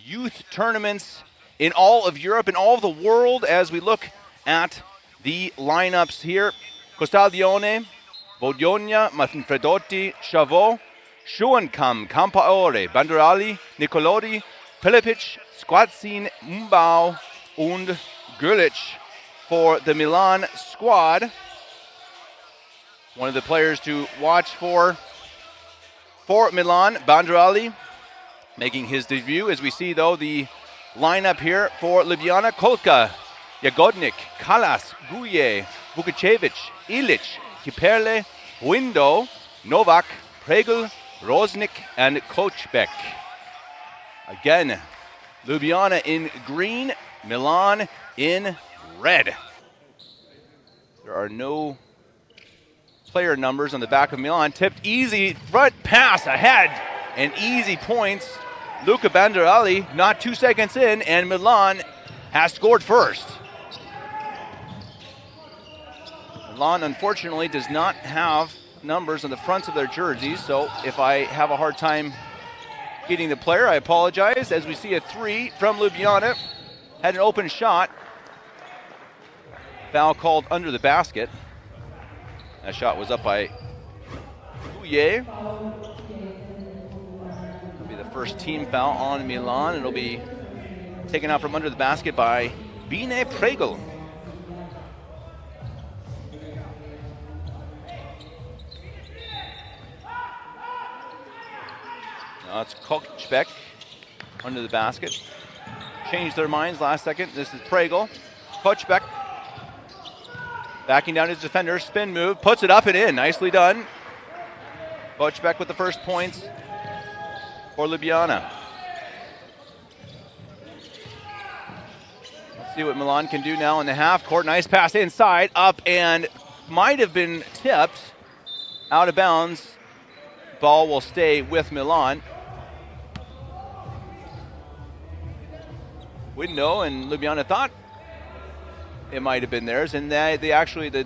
youth tournaments in all of Europe and all of the world as we look at the lineups here. Costaglione, Bologna, Manfredotti, Chavot, Schoenkam, Campaore, Banderali, Nicolodi, Pilipic, Squatzin, Mbao, and Gulic for the Milan squad. One of the players to watch for Milan, Banderali, making his debut. As we see, though, the lineup here for Ljubljana: Kolka, Jagodnik, Kalas, Guye, Vukicevic, Ilic, Kiperle, Windo, Novak, Pregel, Rosnik, and Kochbek. Again, Ljubljana in green, Milan in red. There are no player numbers on the back of Milan. Tipped easy, front pass ahead, and easy points. Luca Banderali not 2 seconds in, and Milan has scored first. Milan, unfortunately, does not have numbers on the fronts of their jerseys, so if I have a hard time getting the player, I apologize. As we see a 3 from Ljubljana, had an open shot. Foul called under the basket. That shot was up by Guye. It'll be the first team foul on Milan. It'll be taken out from under the basket by Bine Pregel. Now it's Kochbek under the basket. Changed their minds last second. This is Pregel. Kochbek backing down his defender. Spin move. Puts it up and in. Nicely done. Kochbek with the first points for Ljubljana. Let's see what Milan can do now in the half court. Nice pass inside. Up and might have been tipped. Out of bounds. Ball will stay with Milan. Window and Ljubljana thought it might have been theirs, and they actually, the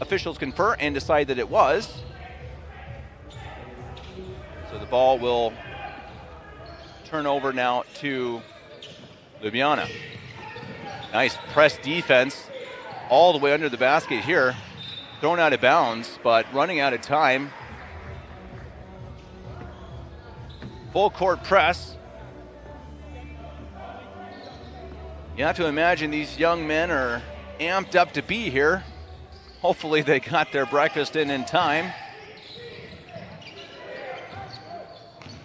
officials confer and decide that it was. So the ball will turn over now to Ljubljana. Nice press defense all the way under the basket here. Thrown out of bounds, but running out of time. Full court press. You have to imagine these young men are amped up to be here. Hopefully they got their breakfast in time.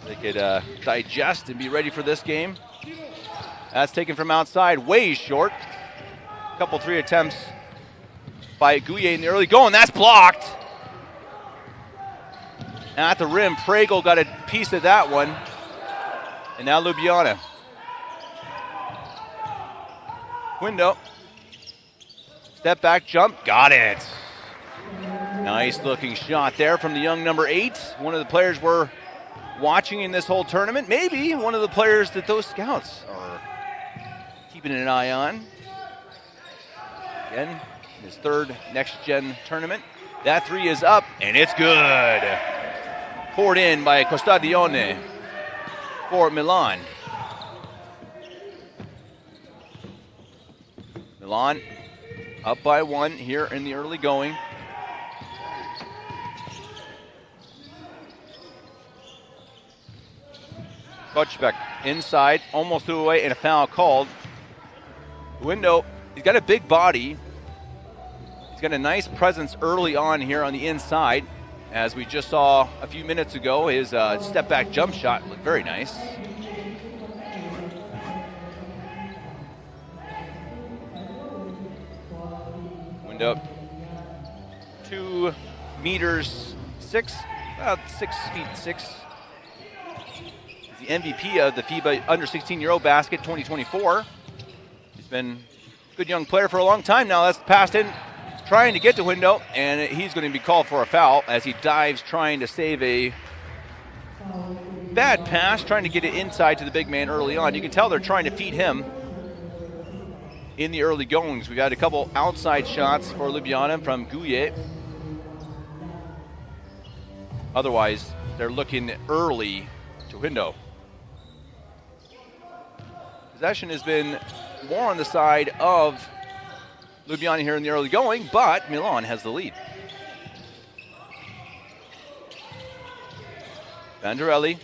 They could digest and be ready for this game. That's taken from outside, way short. Couple 3 attempts by Guye in the early going. That's blocked. At the rim, Pregel got a piece of that one. And now Ljubljana. Window. Step back jump. Got it. Nice looking shot there from the young number 8. One of the players we're watching in this whole tournament. Maybe one of the players that those scouts are keeping an eye on. Again, his third NextGen tournament. That 3 is up, and it's good. Poured in by Costaglione for Milan. Milan up by 1 here in the early going. Kochbek inside, almost threw away, and a foul called. Window, he's got a big body. He's got a nice presence early on here on the inside. As we just saw a few minutes ago, his step back jump shot looked very nice. Window, 2 meters 6, about 6'6". He's the MVP of the FIBA under 16 Euro Basket 2024. He's been a good young player for a long time now. That's passed in, trying to get to Window, and he's going to be called for a foul as he dives trying to save a bad pass, trying to get it inside to the big man early on. You can tell they're trying to feed him in the early goings. We've had a couple outside shots for Ljubljana from Guye. Otherwise, they're looking early to Window. Possession has been more on the side of Ljubljana here in the early going, but Milan has the lead. Banderelli,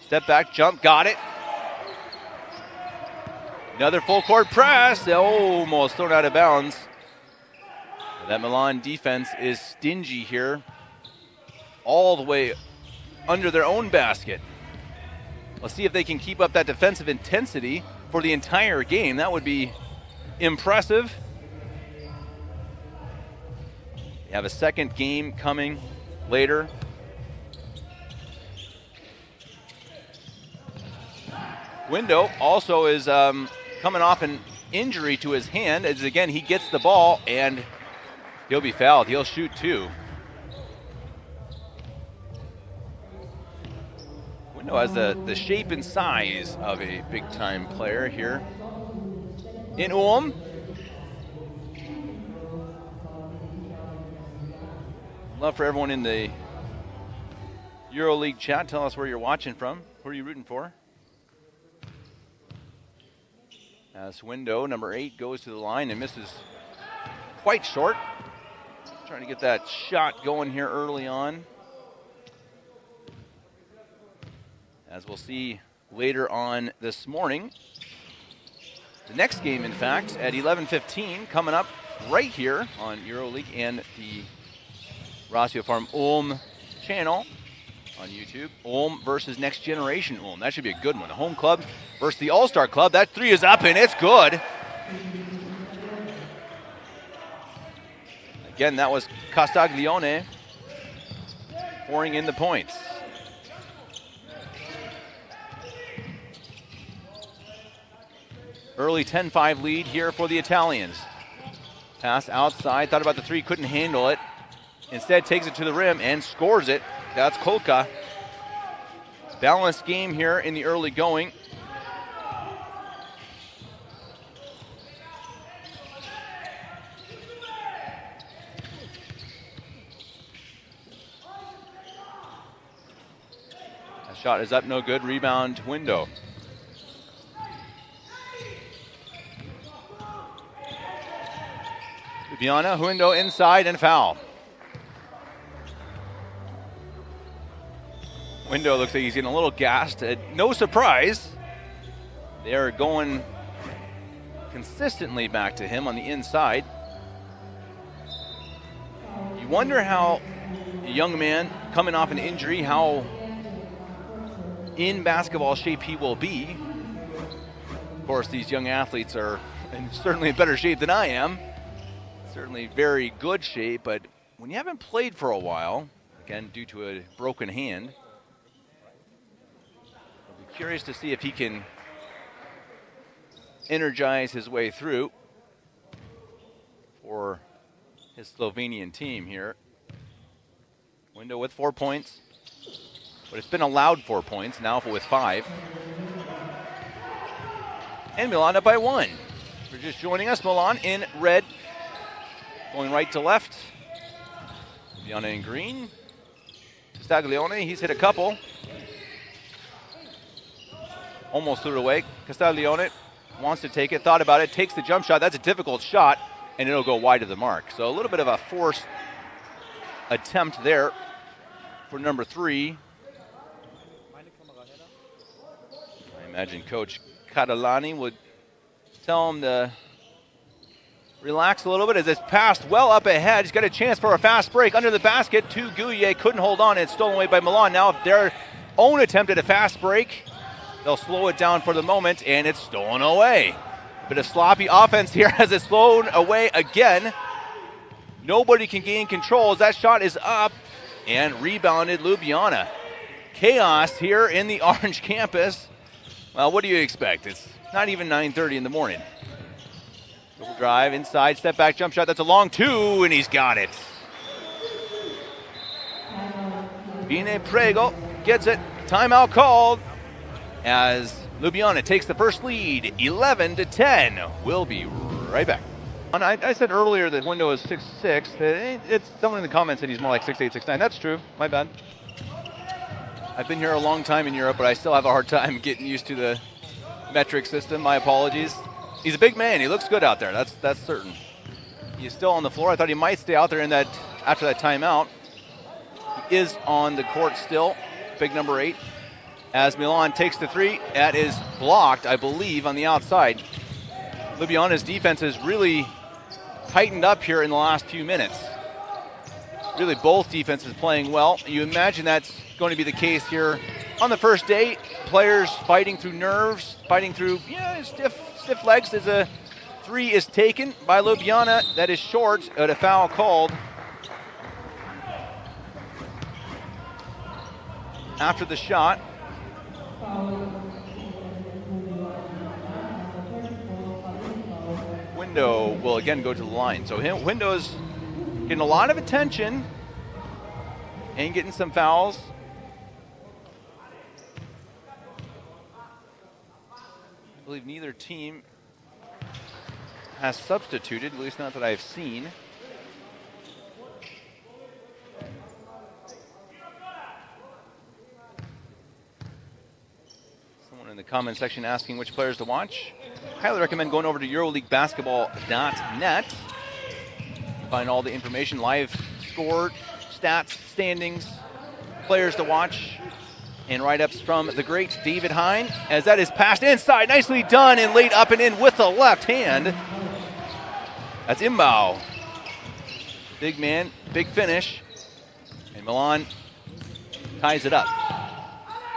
step back, jump, got it. Another full court press, almost thrown out of bounds. That Milan defense is stingy here, all the way under their own basket. Let's see if they can keep up that defensive intensity for the entire game. That would be impressive. They have a second game coming later. Window also is coming off an injury to his hand, as again he gets the ball and he'll be fouled. He'll shoot two. Window has the shape and size of a big-time player here in Ulm. Love for everyone in the EuroLeague chat. Tell us where you're watching from. Who are you rooting for? As Window, number 8, goes to the line and misses quite short. Trying to get that shot going here early on. As we'll see later on this morning. The next game, in fact, at 11:15, coming up right here on EuroLeague and the Ratio Farm Ulm channel on YouTube. Ulm versus Next Generation Ulm. That should be a good one. The home club versus the All-Star club. That three is up and it's good. Again, that was Castaglione pouring in the points. Early 10-5 lead here for the Italians. Pass outside, thought about the three, couldn't handle it. Instead takes it to the rim and scores it. That's Kolka. Balanced game here in the early going. That shot is up, no good. Rebound, Window. Ljubljana, Window inside and foul. Window looks like he's getting a little gassed. No surprise. They're going consistently back to him on the inside. You wonder how a young man coming off an injury, how in basketball shape he will be. Of course, these young athletes are certainly in better shape than I am. Certainly very good shape, but when you haven't played for a while, again, due to a broken hand, I'll be curious to see if he can energize his way through for his Slovenian team here. Window with 4 points, but it's been allowed 4 points, now with 5. And Milan up by 1. If you're just joining us, Milan in red, going right to left. Ljubljana in green. Castaglione, he's hit a couple. Almost threw it away. Castaglione wants to take it, thought about it, takes the jump shot. That's a difficult shot, and it'll go wide of the mark. So a little bit of a forced attempt there for number 3. I imagine Coach Catalani would tell him to relax a little bit as it's passed well up ahead. He's got a chance for a fast break under the basket to Gouye. Couldn't hold on. It's stolen away by Milan. Now their own attempt at a fast break. They'll slow it down for the moment, and it's stolen away. Bit of sloppy offense here as it's thrown away again. Nobody can gain control as that shot is up and rebounded Ljubljana. Chaos here in the Orange campus. Well, what do you expect? It's not even 9:30 in the morning. Double drive, inside, step back, jump shot. That's a long 2, and he's got it. Bine Prego gets it. Timeout called as Ljubljana takes the first lead, 11-10. We'll be right back. I said earlier that Window is 6'6". It's someone in the comments said he's more like 6'8", 6'9". That's true. My bad. I've been here a long time in Europe, but I still have a hard time getting used to the metric system. My apologies. He's a big man. He looks good out there. That's certain. He's still on the floor. I thought he might stay out there in that after that timeout. He is on the court still. Big number 8. As Milan takes the 3, that is blocked, I believe, on the outside. Ljubljana's defense has really tightened up here in the last few minutes. Really, both defenses playing well. You imagine that's going to be the case here on the first day. Players fighting through nerves, fighting through stiff legs as a 3 is taken by Ljubljana. That is short, but a foul called. After the shot. Window will again go to the line. So Window's getting a lot of attention and getting some fouls. I believe neither team has substituted, at least not that I've seen. Someone in the comment section asking which players to watch. Highly recommend going over to EuroLeagueBasketball.net. Find all the information, live score, stats, standings, players to watch, and write-ups from the great David Hine. As that is passed inside, nicely done and laid up and in with the left hand. That's Imbau. Big man, big finish. And Milan ties it up.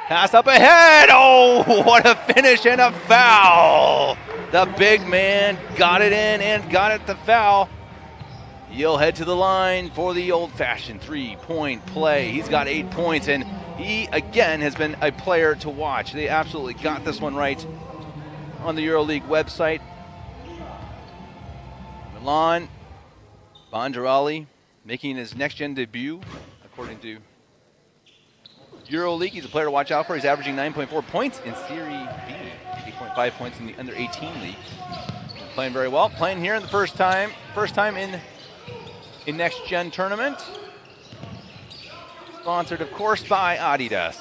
Pass up ahead. Oh, what a finish and a foul. The big man got it in and got it the foul. He'll head to the line for the old-fashioned three-point play. He's got 8 points, and he, again, has been a player to watch. They absolutely got this one right on the EuroLeague website. Milan Banderali making his next-gen debut, according to EuroLeague. He's a player to watch out for. He's averaging 9.4 points in Serie B, 8.5 points in the under-18 league. Playing very well. Playing here in the first time in next-gen tournament. Sponsored, of course, by Adidas.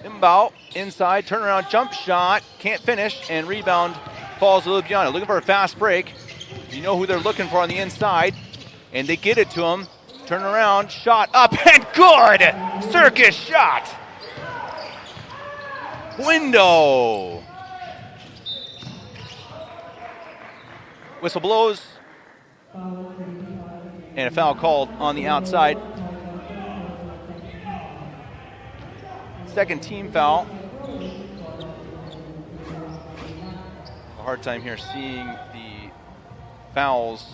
Imbau inside, turnaround jump shot, can't finish, and rebound falls to Ljubljana. Looking for a fast break. You know who they're looking for on the inside, and they get it to him. Turn around, shot up, and good! Circus shot! Window! Whistle blows. And a foul called on the outside. Second team foul. A hard time here seeing the fouls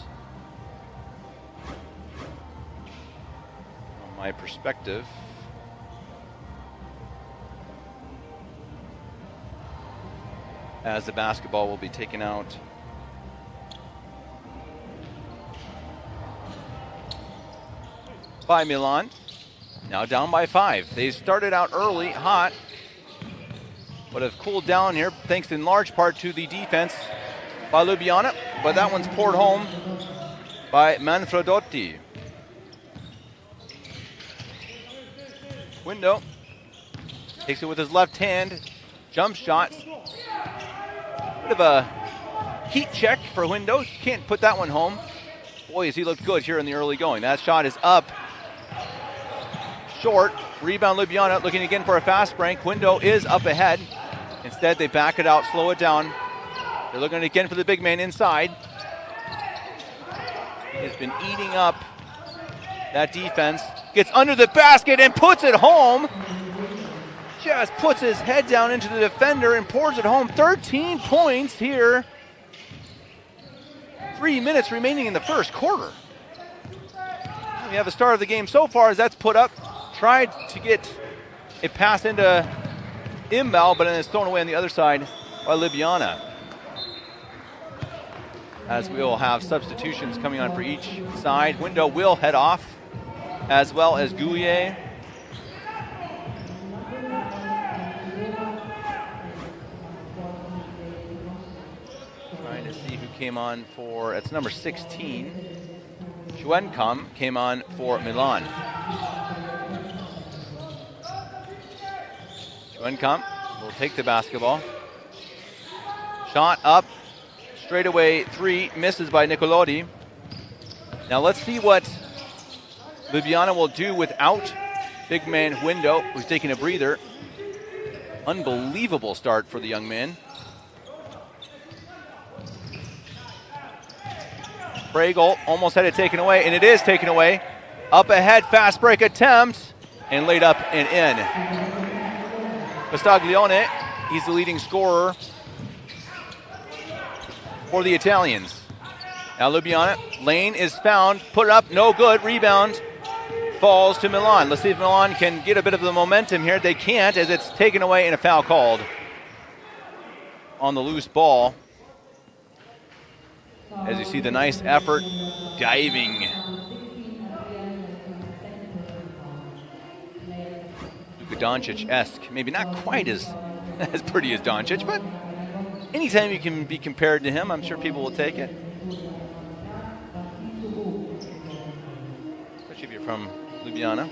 from my perspective. As the basketball will be taken out. By Milan, now down by 5. They started out early, hot, but have cooled down here thanks in large part to the defense by Ljubljana, but that one's poured home by Manfredotti. Window takes it with his left hand, jump shot. Bit of a heat check for Window, can't put that one home. Boy, has he looked good here in the early going. That shot is up. Short, rebound Ljubljana, looking again for a fast break. Window is up ahead. Instead, they back it out, slow it down. They're looking again for the big man inside. He has been eating up that defense. Gets under the basket and puts it home. Just puts his head down into the defender and pours it home. 13 points here. 3 minutes remaining in the first quarter. We have a start of the game so far as that's put up. Tried to get a pass into Imbau, but then it's thrown away on the other side by Ljubljana. As we will have substitutions coming on for each side. Window will head off, as well as Gouillet. Trying to see who came on for, it's number 16. Schwenkam came on for Milan. Schwenkam will take the basketball. Shot up, straight away 3, misses by Nicolodi. Now let's see what Ljubljana will do without big man Window, who's taking a breather. Unbelievable start for the young man. Pregel almost had it taken away, and it is taken away. Up ahead, fast break attempt, and laid up and in. Castaglione, he's the leading scorer for the Italians. Now Ljubljana, lane is found, put it up, no good, rebound, falls to Milan. Let's see if Milan can get a bit of the momentum here. They can't, as it's taken away and a foul called on the loose ball. As you see the nice effort, diving. Luka Doncic-esque, maybe not quite as pretty as Doncic, but anytime you can be compared to him, I'm sure people will take it. Especially if you're from Ljubljana.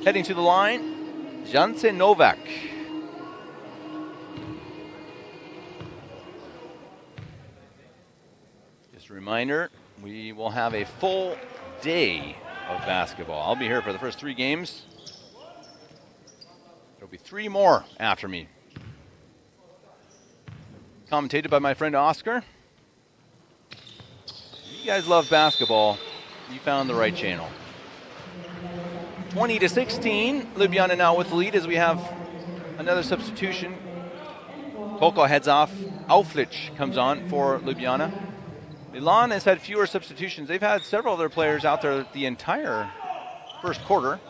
Heading to the line, Janse Novak. Just a reminder, we will have a full day of basketball. I'll be here for the first 3 games. There'll be 3 more after me. Commentated by my friend Oscar. You guys love basketball. You found the right channel. 20-16. Ljubljana now with the lead as we have another substitution. Koko heads off. Auflich comes on for Ljubljana. Milan has had fewer substitutions. They've had several of their players out there the entire first quarter.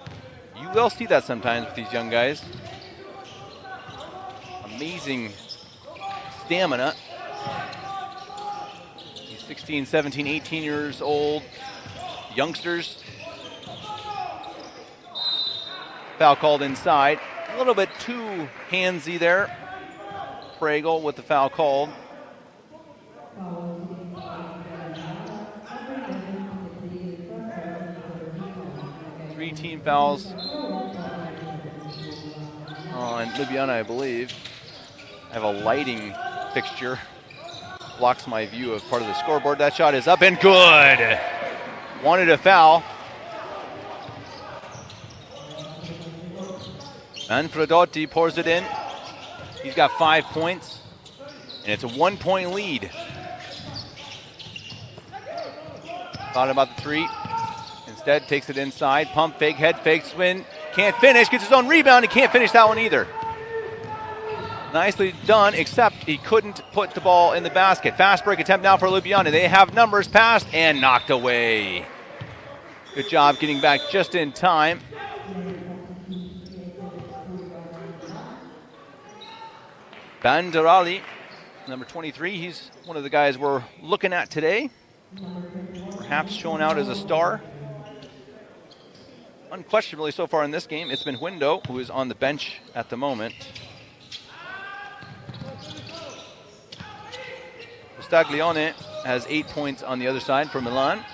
You will see that sometimes with these young guys. Amazing stamina. He's 16, 17, 18 years old. Youngsters. Foul called inside. A little bit too handsy there. Pregel with the foul called. Three team fouls on Ljubljana, I believe. I have a lighting fixture. Blocks my view of part of the scoreboard. That shot is up and good. Wanted a foul. Manfredotti pours it in. He's got 5 points, and it's a 1-point lead. Thought about the 3. Instead, takes it inside. Pump fake, head fake, spin. Can't finish. Gets his own rebound. He can't finish that one either. Nicely done, except he couldn't put the ball in the basket. Fast break attempt now for Ljubljana. They have numbers, passed and knocked away. Good job getting back just in time. Banderali, number 23. He's one of the guys we're looking at today. Perhaps showing out as a star. Unquestionably so far in this game, it's been Window, who is on the bench at the moment. Staglione has 8 points on the other side for Milan.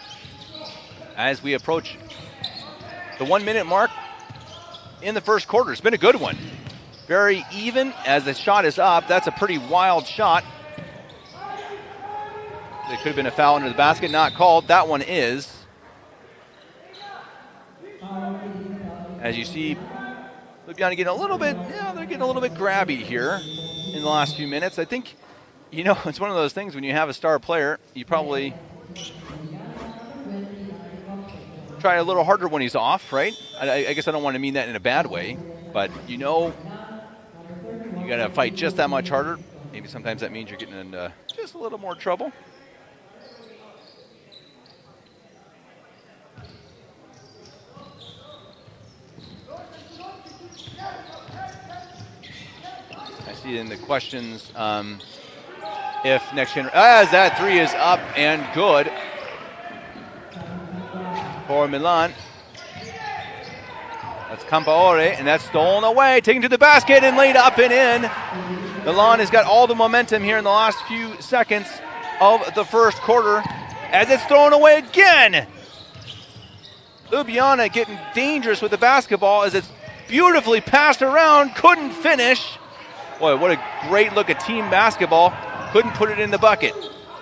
As we approach the 1-minute mark in the first quarter, it's been a good one. Very even as the shot is up. That's a pretty wild shot. There could have been a foul under the basket, not called. That one is. As you see, Ljubljana getting a little bit, they're getting a little bit grabby here in the last few minutes. I think, it's one of those things when you have a star player, you probably try a little harder when he's off, right? I guess I don't want to mean that in a bad way, but you got to fight just that much harder. Maybe sometimes that means you're getting into just a little more trouble. I see in the questions if NextGen, as that 3 is up and good for Milan. That's Campaore, and that's stolen away, taken to the basket and laid up and in. Milan has got all the momentum here in the last few seconds of the first quarter as it's thrown away again. Ljubljana getting dangerous with the basketball as it's Beautifully passed around, couldn't finish. Boy, what a great look at team basketball. Couldn't put it in the bucket.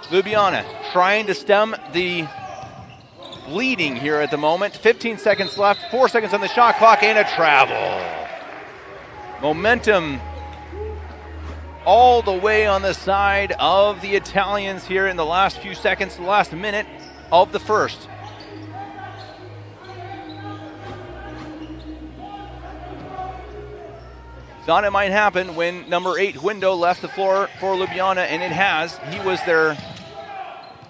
Ljubljana trying to stem the bleeding here at the moment. 15 seconds left, 4 seconds on the shot clock, and a travel. Momentum all the way on the side of the Italians here in the last few seconds, the last minute of the first. Thought it might happen when number 8 Window left the floor for Ljubljana, and it has. He was their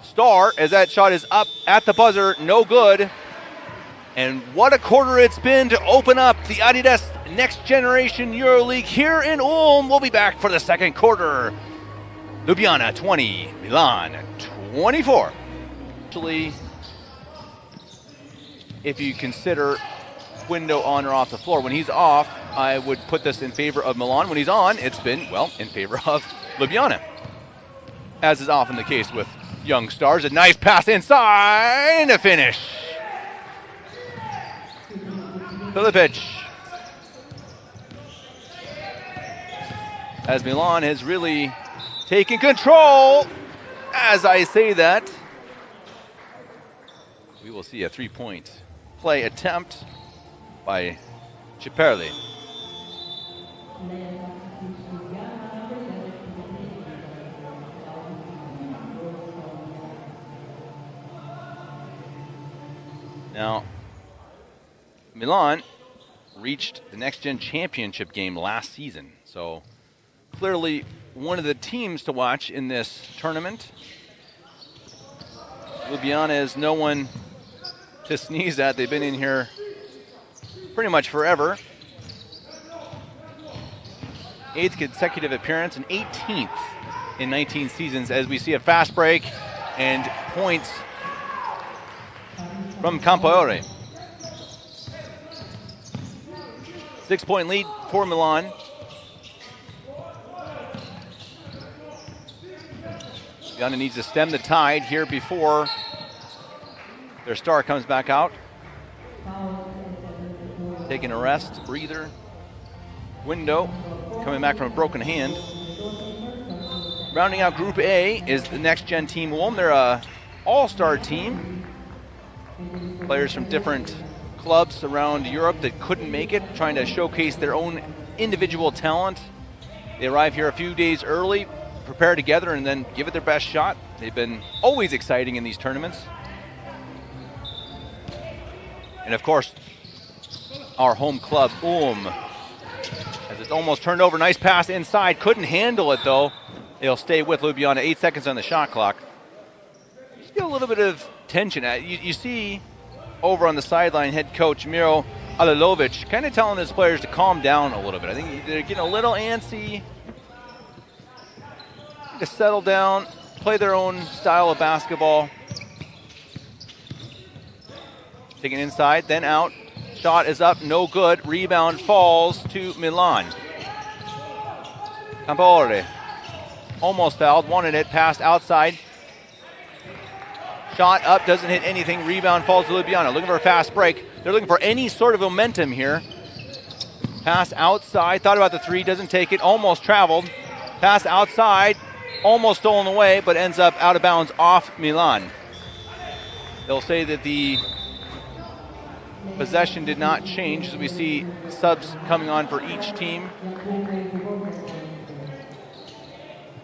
star as that shot is up at the buzzer, no good. And what a quarter it's been to open up the Adidas Next Generation EuroLeague here in Ulm. We'll be back for the second quarter. Ljubljana 20, Milan 24. Actually, if you consider Window on or off the floor, when he's off, I would put this in favor of Milan. When he's on, it's been, well, in favor of Ljubljana, as is often the case with young stars. A nice pass inside and a finish. Filipic. As Milan has really taken control. As I say that, we will see a three-point play attempt by Ciperli. Now, Milan reached the Next Gen Championship game last season, so clearly one of the teams to watch in this tournament. Ljubljana is no one to sneeze at. They've been in here pretty much forever. 8th consecutive appearance and 18th in 19 seasons, as we see a fast break and points from Campoore. 6-point lead for Milan. Ljubljana needs to stem the tide here before their star comes back out. Taking a rest, breather. Window coming back from a broken hand. Rounding out Group A is the Next Gen Team Ulm. They're a all-star team. Players from different clubs around Europe that couldn't make it, trying to showcase their own individual talent. They arrive here a few days early, prepare together, and then give it their best shot. They've been always exciting in these tournaments. And of course, our home club, Ulm, as it's almost turned over. Nice pass inside, couldn't handle it though. They'll stay with Ljubljana. 8 seconds on the shot clock. Just get a little bit of tension. You see over on the sideline, head coach Miro Alilovic kind of telling his players to calm down a little bit. I think they're getting a little antsy. To settle down, play their own style of basketball. Taking inside, then out. Shot is up, no good. Rebound falls to Milan. Campoore almost fouled, wanted it, passed outside. Shot up, doesn't hit anything. Rebound falls to Ljubljana. Looking for a fast break. They're looking for any sort of momentum here. Pass outside, thought about the three, doesn't take it, almost traveled. Pass outside, almost stolen away, but ends up out of bounds off Milan. They'll say that the possession did not change, as we see subs coming on for each team.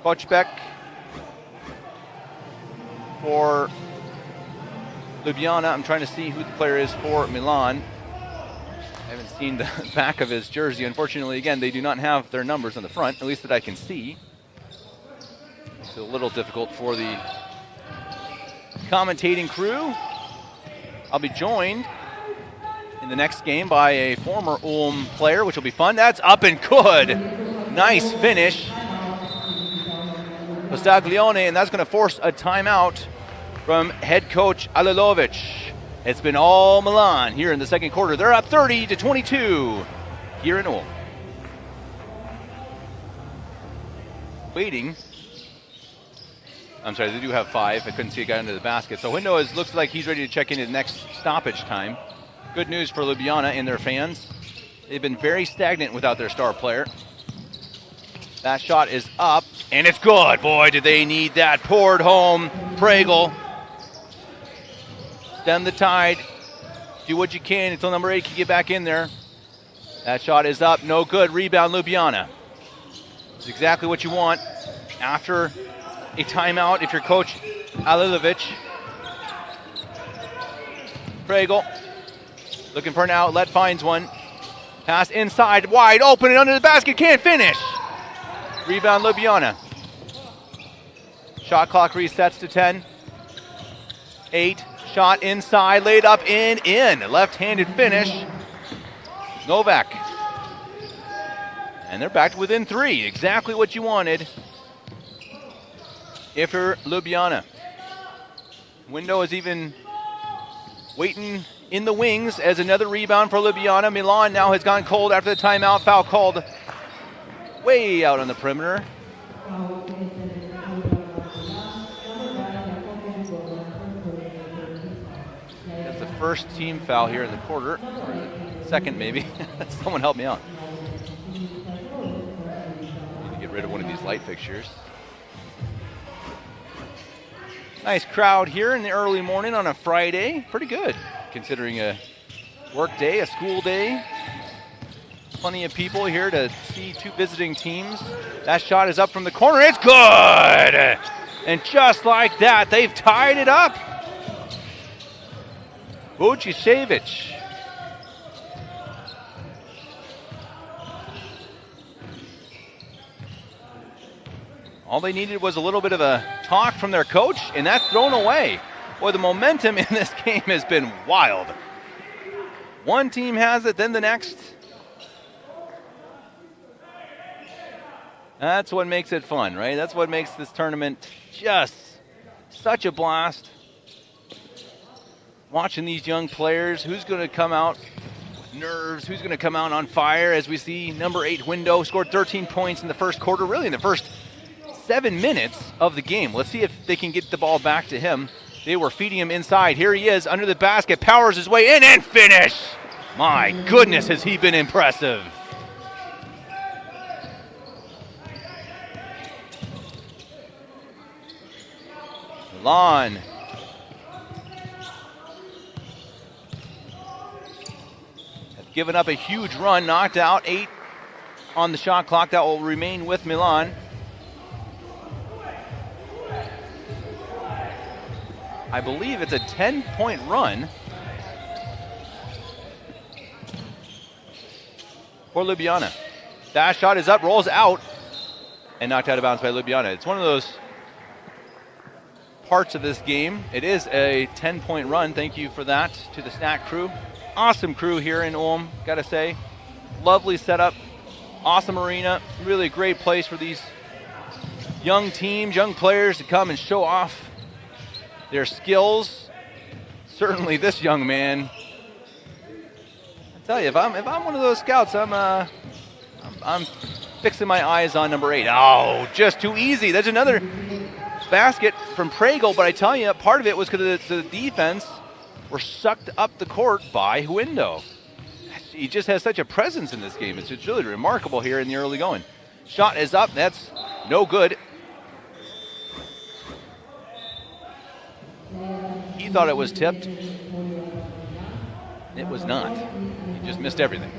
Kochbek for Ljubljana. I'm trying to see who the player is for Milan. I haven't seen the back of his jersey. Unfortunately, again, they do not have their numbers on the front, at least that I can see. It's a little difficult for the commentating crew. I'll be joined in the next game by a former Ulm player, which will be fun. That's up and good. Nice finish. Postaglione, and that's going to force a timeout from head coach Alilovic. It's been all Milan here in the second quarter. They're up 30-22 here in Ulm. Waiting. I'm sorry, they do have 5. I couldn't see a guy under the basket. So Window looks like he's ready to check in his next stoppage time. Good news for Ljubljana and their fans. They've been very stagnant without their star player. That shot is up, and it's good. Boy, do they need that. Poured home. Pregel. Stem the tide. Do what you can until number 8 can get back in there. That shot is up. No good. Rebound, Ljubljana. It's exactly what you want after a timeout if you're Coach Alilovic. Pregel. Looking for an outlet. Finds one. Pass inside. Wide open and under the basket. Can't finish. Rebound, Ljubljana. Shot clock resets to 10. 8. Shot inside. Laid up in. Left-handed finish. Novak. And they're back to within 3. Exactly what you wanted if you're Ljubljana. Window is even waiting in the wings as another rebound for Ljubljana. Milan now has gone cold after the timeout. Foul called way out on the perimeter. That's the first team foul here in the quarter, or the second maybe. Someone help me out. Need to get rid of one of these light fixtures. Nice crowd here in the early morning on a Friday. Pretty good, considering a work day, a school day. Plenty of people here to see 2 visiting teams. That shot is up from the corner. It's good! And just like that, they've tied it up. Vucicevic. All they needed was a little bit of a talk from their coach, and that's thrown away. Boy, the momentum in this game has been wild. One team has it, then the next. That's what makes it fun, right? That's what makes this tournament just such a blast. Watching these young players, who's going to come out with nerves, who's going to come out on fire, as we see number 8 Window scored 13 points in the first quarter, really in the first 7 minutes of the game. Let's see if they can get the ball back to him. They were feeding him inside. Here he is under the basket, powers his way in and finish. My goodness, has he been impressive. Milan. Have given up a huge run, knocked out 8 on the shot clock. That will remain with Milan. I believe it's a 10-point run for Ljubljana. That shot is up, rolls out, and knocked out of bounds by Ljubljana. It's one of those parts of this game. It is a 10-point run. Thank you for that to the Snack crew. Awesome crew here in Ulm, gotta say. Lovely setup, awesome arena. Really a great place for these young teams, young players to come and show off their skills. Certainly this young man, I tell you, if I'm one of those scouts, I'm fixing my eyes on number 8. Oh, just too easy. There's another basket from Pregel, but I tell you, part of it was because the defense were sucked up the court by Window. He just has such a presence in this game. It's just really remarkable here in the early going. Shot is up. That's no good. He thought it was tipped. It was not. He just missed everything.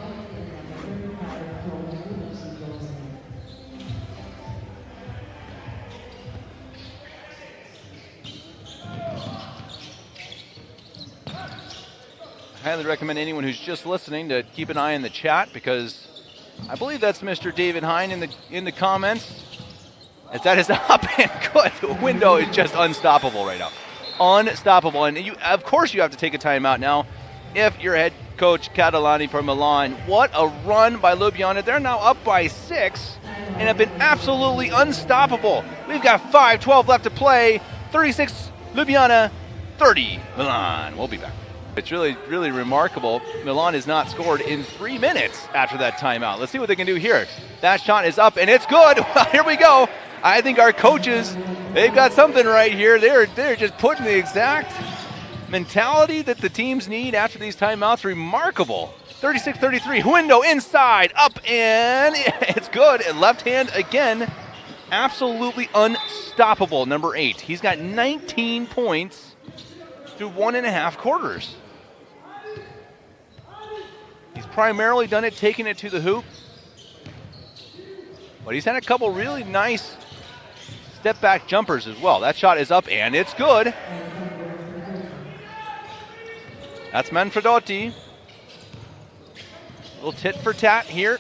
I highly recommend anyone who's just listening to keep an eye on the chat, because I believe that's Mr. David Hine in the comments. As that is up and good. The Window is just unstoppable right now. Unstoppable. And of course you have to take a timeout now if you're head coach Catalani from Milan. What a run by Ljubljana. They're now up by 6 and have been absolutely unstoppable. We've got 5:12 left to play. 36 Ljubljana, 30 Milan. We'll be back. It's really, really remarkable. Milan has not scored in 3 minutes after that timeout. Let's see what they can do here. That shot is up and it's good. Here we go. I think our coaches, they've got something right here. They're just putting the exact mentality that the teams need after these timeouts. Remarkable. 36-33, window inside, up, and it's good. Left hand again, absolutely unstoppable, number 8. He's got 19 points through 1.5 quarters. He's primarily done it taking it to the hoop, but he's had a couple really nice step back jumpers as well. That shot is up and it's good. That's Manfredotti. Little tit for tat here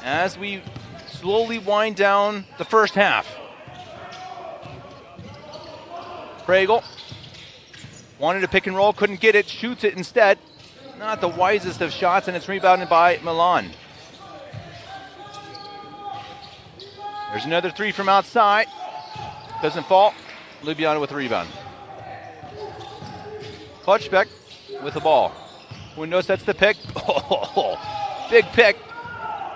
as we slowly wind down the first half. Pregel wanted to pick and roll, couldn't get it, shoots it instead. Not the wisest of shots, and it's rebounded by Milan. There's another 3 from outside. Doesn't fall. Ljubljana with the rebound. Klutschbeck with the ball. Window sets the pick. Oh, big pick.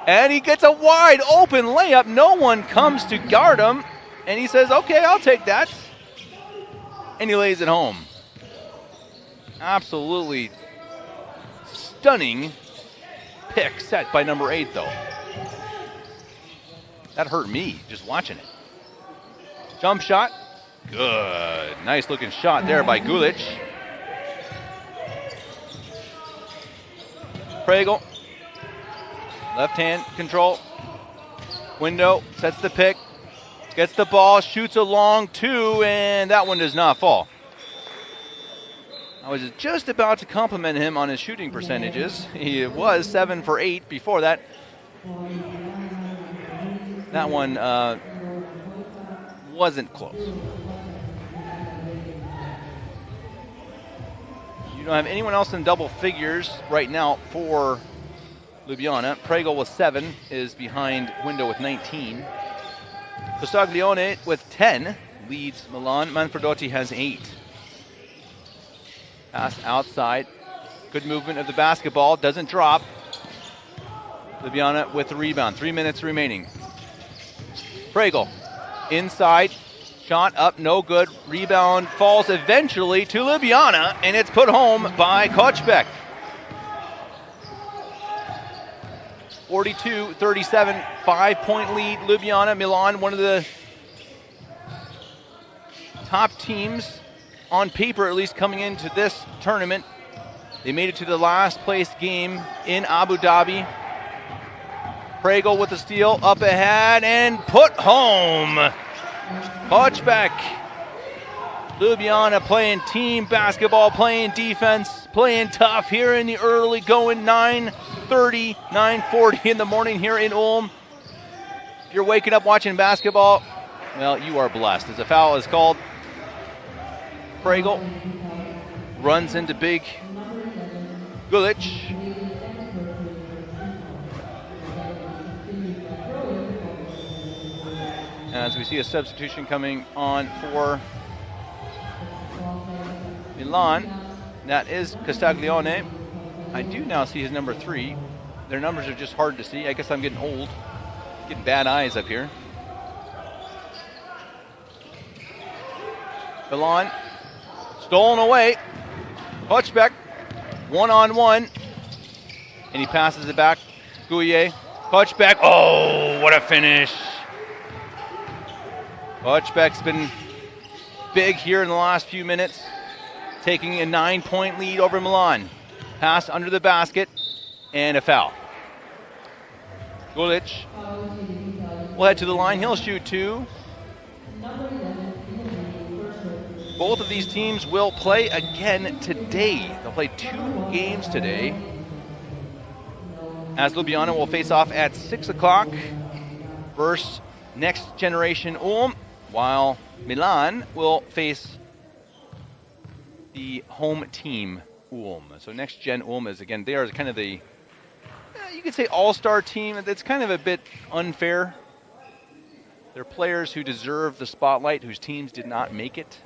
And he gets a wide open layup. No one comes to guard him. And he says, okay, I'll take that. And he lays it home. Absolutely stunning pick set by number 8, though. That hurt me just watching it. Jump shot. Good. Nice looking shot there by Gulic. Pregel. Left hand control. Window sets the pick. Gets the ball, shoots a long 2, and that one does not fall. I was just about to compliment him on his shooting percentages. He was 7 for 8 before that. That one wasn't close. You don't have anyone else in double figures right now for Ljubljana. Pregel with 7 is behind Window with 19. Costaglione with 10 leads Milan. Manfredotti has 8. Pass outside. Good movement of the basketball. Doesn't drop. Ljubljana with the rebound. 3 minutes remaining. Pregel inside. Shot up, no good. Rebound falls eventually to Ljubljana, and it's put home by Klutschbeck. 42-37, 5-point lead. Ljubljana, Milan, one of the top teams on paper, at least coming into this tournament. They made it to the last place game in Abu Dhabi. Pregel with the steal, up ahead, and put home. Klutschbeck. Ljubljana playing team basketball, playing defense, playing tough here in the early going. 9:30, 9:40 in the morning here in Ulm. If you're waking up watching basketball, well, you are blessed. As a foul is called, Pregel runs into big Gulic. As we see a substitution coming on for Milan, that is Costaglione. I do now see his number 3. Their numbers are just hard to see. I guess I'm getting old, getting bad eyes up here. Milan stolen away. Klutschbeck, 1-on-1, and he passes it back. Gouillet, Klutschbeck. Oh, what a finish! Klutschbeck's been big here in the last few minutes, taking a 9-point lead over Milan. Pass under the basket, and a foul. Gulic will head to the line. He'll shoot 2. Both of these teams will play again today. They'll play 2 games today, as Ljubljana will face off at 6 o'clock versus Next Generation Ulm, while Milan will face the home team, Ulm. So Next Gen Ulm is, again, they are kind of the, you could say, all-star team. That's kind of a bit unfair. They're players who deserve the spotlight, whose teams did not make it.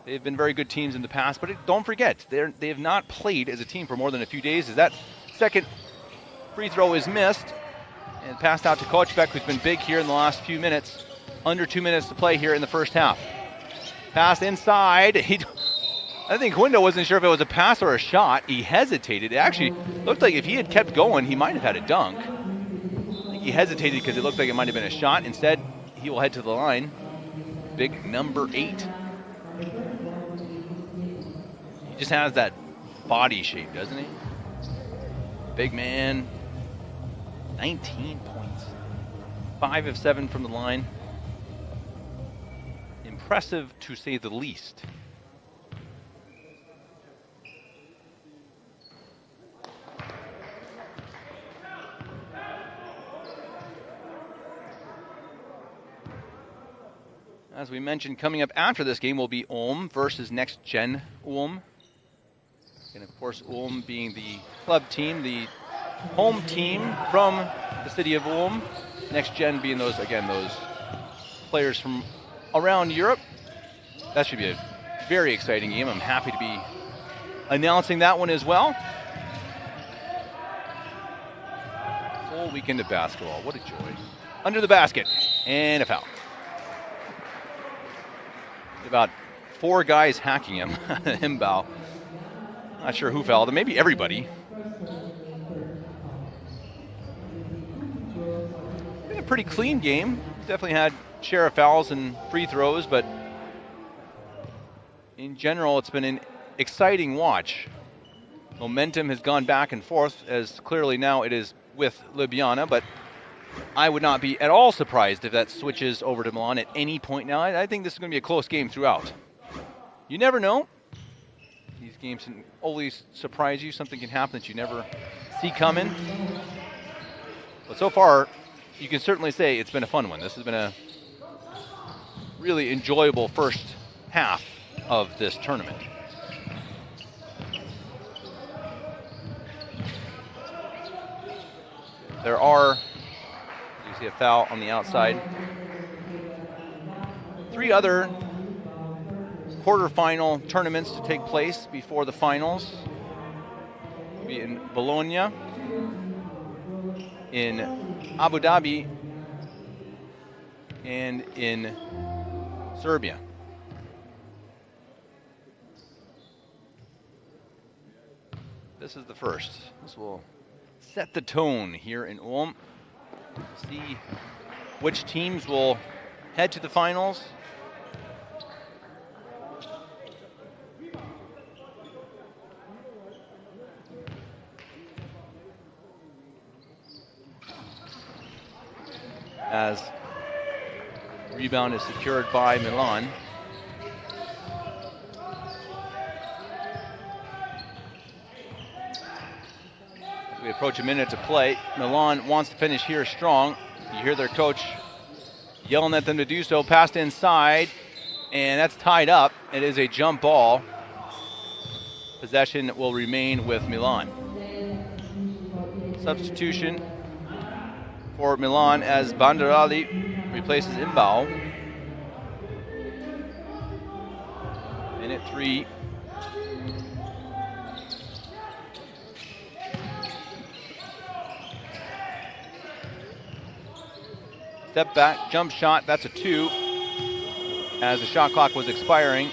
They've been very good teams in the past, but don't forget, they have not played as a team for more than a few days, as that second free throw is missed and passed out to Klutschbeck, who's been big here in the last few minutes. Under 2 minutes to play here in the first half. Pass inside. I think Hundo wasn't sure if it was a pass or a shot. He hesitated. It actually looked like if he had kept going, he might have had a dunk. I think he hesitated because it looked like it might have been a shot. Instead, he will head to the line. Big number 8. He just has that body shape, doesn't he? Big man. 19 points. 5 of 7 from the line. Impressive to say the least. As we mentioned, coming up after this game will be Ulm versus NextGen Ulm. And of course, Ulm being the club team, the home team from the city of Ulm. NextGen being those players from around Europe. That should be a very exciting game. I'm happy to be announcing that one as well. Full weekend of basketball. What a joy. Under the basket. And a foul. About 4 guys hacking him. Himbao. Not sure who fouled him. Maybe everybody. Been a pretty clean game. Definitely had share of fouls and free throws, but in general, it's been an exciting watch. Momentum has gone back and forth, as clearly now it is with Ljubljana, but I would not be at all surprised if that switches over to Milan at any point now. I think this is going to be a close game throughout. You never know. These games can always surprise you. Something can happen that you never see coming. But so far, you can certainly say it's been a fun one. This has been a really enjoyable first half of this tournament. There are, you see a foul on the outside. 3 other quarterfinal tournaments to take place before the finals. It'll be in Bologna, in Abu Dhabi, and in Serbia. This is the first. This will set the tone here in Ulm. See which teams will head to the finals. As rebound is secured by Milan. As we approach a minute to play, Milan wants to finish here strong. You hear their coach yelling at them to do so. Passed inside, and that's tied up. It is a jump ball. Possession will remain with Milan. Substitution for Milan as Banderali replaces Imbao. Minute 3. Step back, jump shot, that's a 2 as the shot clock was expiring.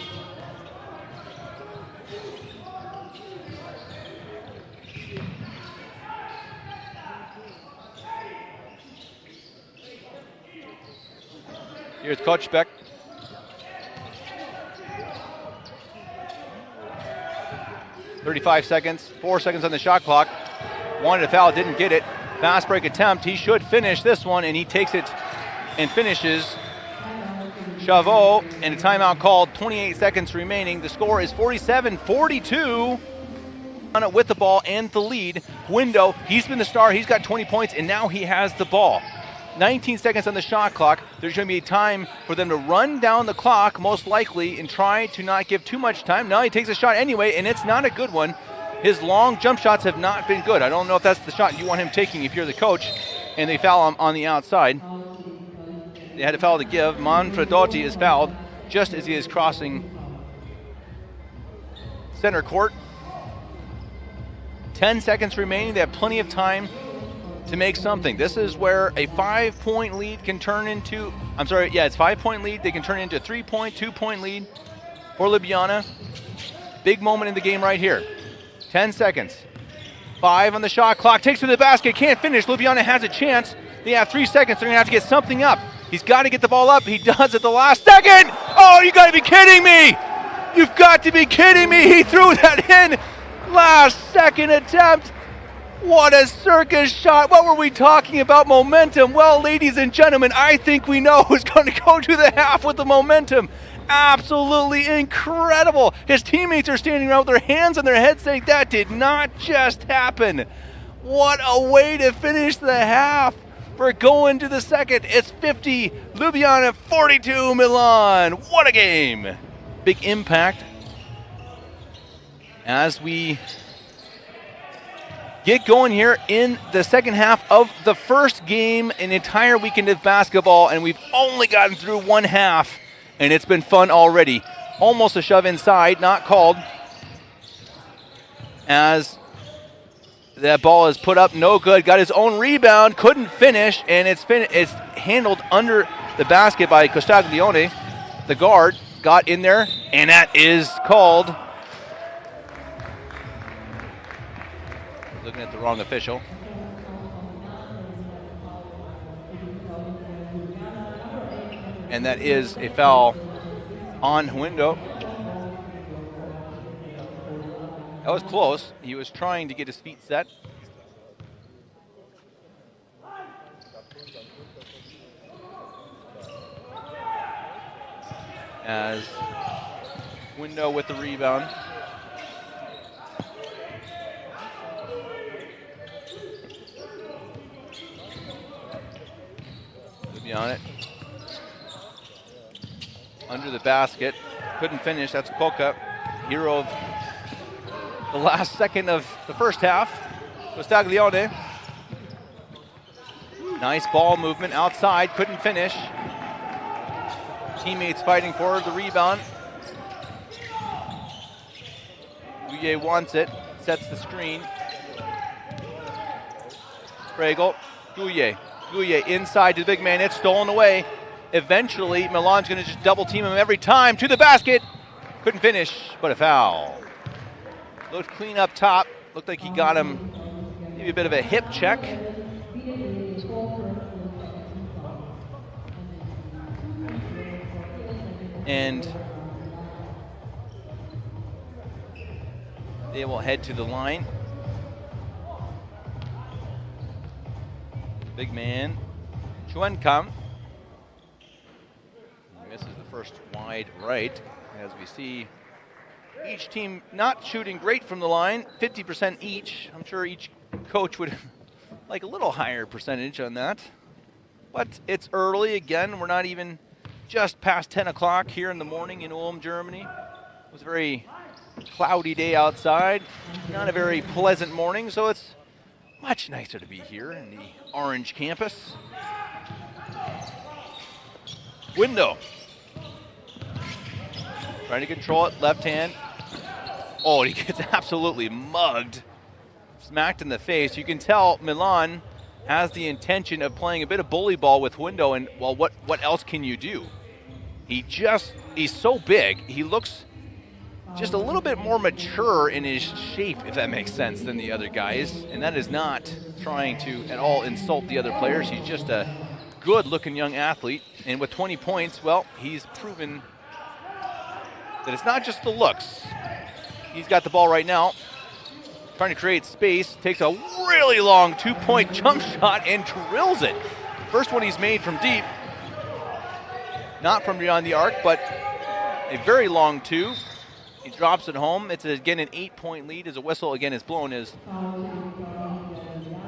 Here's Kochbeck. .35 seconds, 4 seconds on the shot clock. Wanted a foul, didn't get it. Fast break attempt, he should finish this one, and he takes it and finishes. Chavot, and a timeout called, 28 seconds remaining. The score is 47-42. With the ball and the lead. Window, he's been the star, he's got 20 points, and now he has the ball. 19 seconds on the shot clock. There's going to be a time for them to run down the clock, most likely, and try to not give too much time. Now he takes a shot anyway, and it's not a good one. His long jump shots have not been good. I don't know if that's the shot you want him taking if you're the coach, and they foul him on the outside. They had a foul to give. Manfredotti is fouled just as he is crossing center court. 10 seconds remaining. They have plenty of time to make something. This is where a 5-point lead can turn into, it's 5-point lead. They can turn into a 3-point, 2-point lead for Ljubljana. Big moment in the game right here. 10 seconds. 5 on the shot clock. Takes to the basket. Can't finish. Ljubljana has a chance. They have 3 seconds. They're going to have to get something up. He's got to get the ball up. He does at the last second. Oh, you got to be kidding me. You've got to be kidding me. He threw that in. Last second attempt. What a circus shot. What were we talking about? Momentum. Well, ladies and gentlemen, I think we know who's going to go to the half with the momentum. Absolutely incredible. His teammates are standing around with their hands on their heads saying that did not just happen. What a way to finish the half. We're going to the second. It's 50 Ljubljana, 42 Milan. What a game. Big impact as we get going here in the second half of the first game, an entire weekend of basketball, and we've only gotten through one half, and it's been fun already. Almost a shove inside, not called, as that ball is put up, no good. Got his own rebound, couldn't finish, and it's handled under the basket by Costaglione. The guard got in there, and that is called. Looking at the wrong official. And that is a foul on Huendo. That was close. He was trying to get his feet set. As Huendo with the rebound. On it. Under the basket. Couldn't finish. That's Koka. Hero of the last second of the first half. Costaglione. Nice ball movement outside. Couldn't finish. Teammates fighting for the rebound. Guye wants it. Sets the screen. Pregel. Guye. Guye inside to the big man. It's stolen away. Eventually, Milan's going to just double team him every time. To the basket. Couldn't finish, but a foul. Looked clean up top. Looked like he got him maybe a bit of a hip check. And they will head to the line. Big man, Chuenkam. Misses the first wide right, as we see each team not shooting great from the line, 50% each. I'm sure each coach would like a little higher percentage on that. But it's early again. We're not even just past 10 o'clock here in the morning in Ulm, Germany. It was a very cloudy day outside, not a very pleasant morning, so it's much nicer to be here in the Orange campus. Window. Trying to control it, left hand. Oh, he gets absolutely mugged. Smacked in the face. You can tell Milan has the intention of playing a bit of bully ball with Window, and well, what else can you do? He's so big. He looks just a little bit more mature in his shape, if that makes sense, than the other guys. And that is not trying to at all insult the other players. He's just a good-looking young athlete. And with 20 points, well, he's proven that it's not just the looks. He's got the ball right now, trying to create space. Takes a really long two-point jump shot and drills it. First one he's made from deep. Not from beyond the arc, but a very long two. He drops it home. It's again an 8-point lead as a whistle again is blown. Is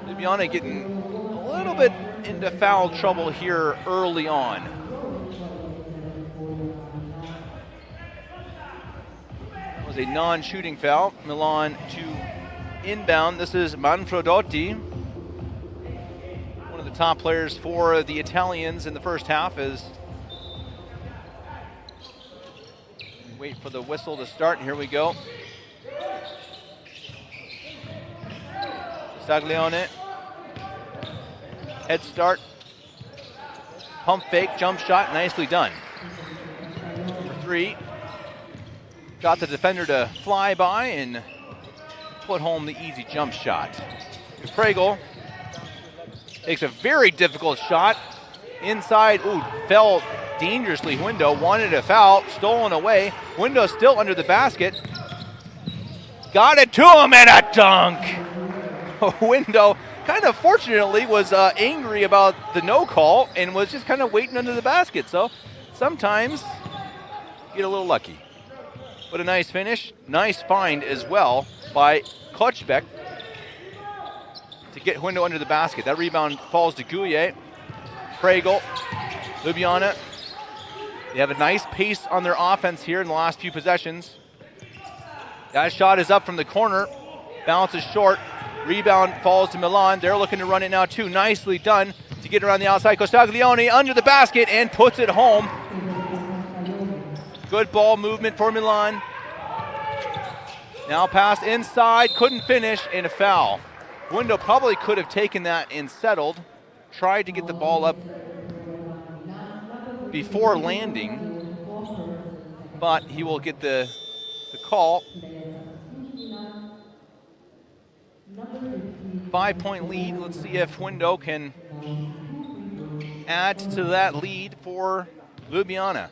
Ljubljana getting a little bit into foul trouble here early on. It was a non-shooting foul. Milan to inbound. This is Manfredotti, one of the top players for the Italians in the first half. As wait for the whistle to start. Here we go. Staglione. Head start. Pump fake, jump shot, nicely done. For three. got the defender to fly by and put home the easy jump shot. Pregel takes a very difficult shot. Inside, ooh, fell dangerously. Window wanted a foul, stolen away. Window still under the basket. Got it to him and a dunk. Window kind of fortunately was angry about the no call and was just kind of waiting under the basket. So sometimes you get a little lucky. But a nice finish, nice find as well by Kochbeck to get Window under the basket. That rebound falls to Gouye. Pregel, Ljubljana. They have a nice pace on their offense here in the last few possessions. That shot is up from the corner, bounces short. Rebound falls to Milan. They're looking to run it now too. Nicely done to get around the outside. Costaglione under the basket and puts it home. Good ball movement for Milan. Now pass inside, couldn't finish, and a foul. Window probably could have taken that and settled. Tried to get the ball up before landing, but he will get the call. 5-point lead. Let's see if Window can add to that lead for Ljubljana.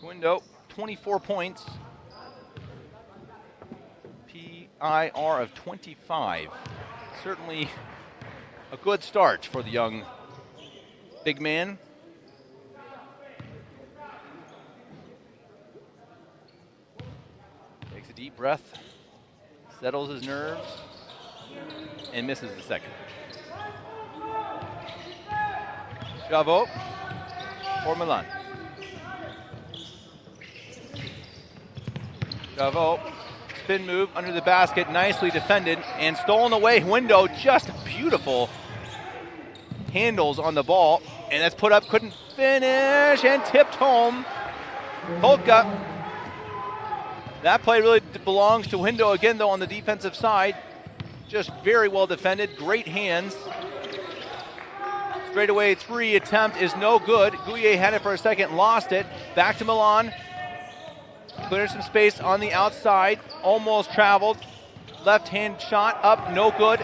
Window, 24 points. PIR of 25. Certainly a good start for the young big man. Takes a deep breath, settles his nerves, and misses the second. Bravo for Milan. Bravo, spin move under the basket, nicely defended and stolen away. Window, just beautiful handles on the ball, and that's put up, couldn't finish, and tipped home. Polka. That play really belongs to Window again, though, on the defensive side. Just very well defended, great hands. Straightaway three attempt is no good. Gouye had it for a second, lost it. Back to Milan. Cleared some space on the outside, almost traveled. Left hand shot up, no good.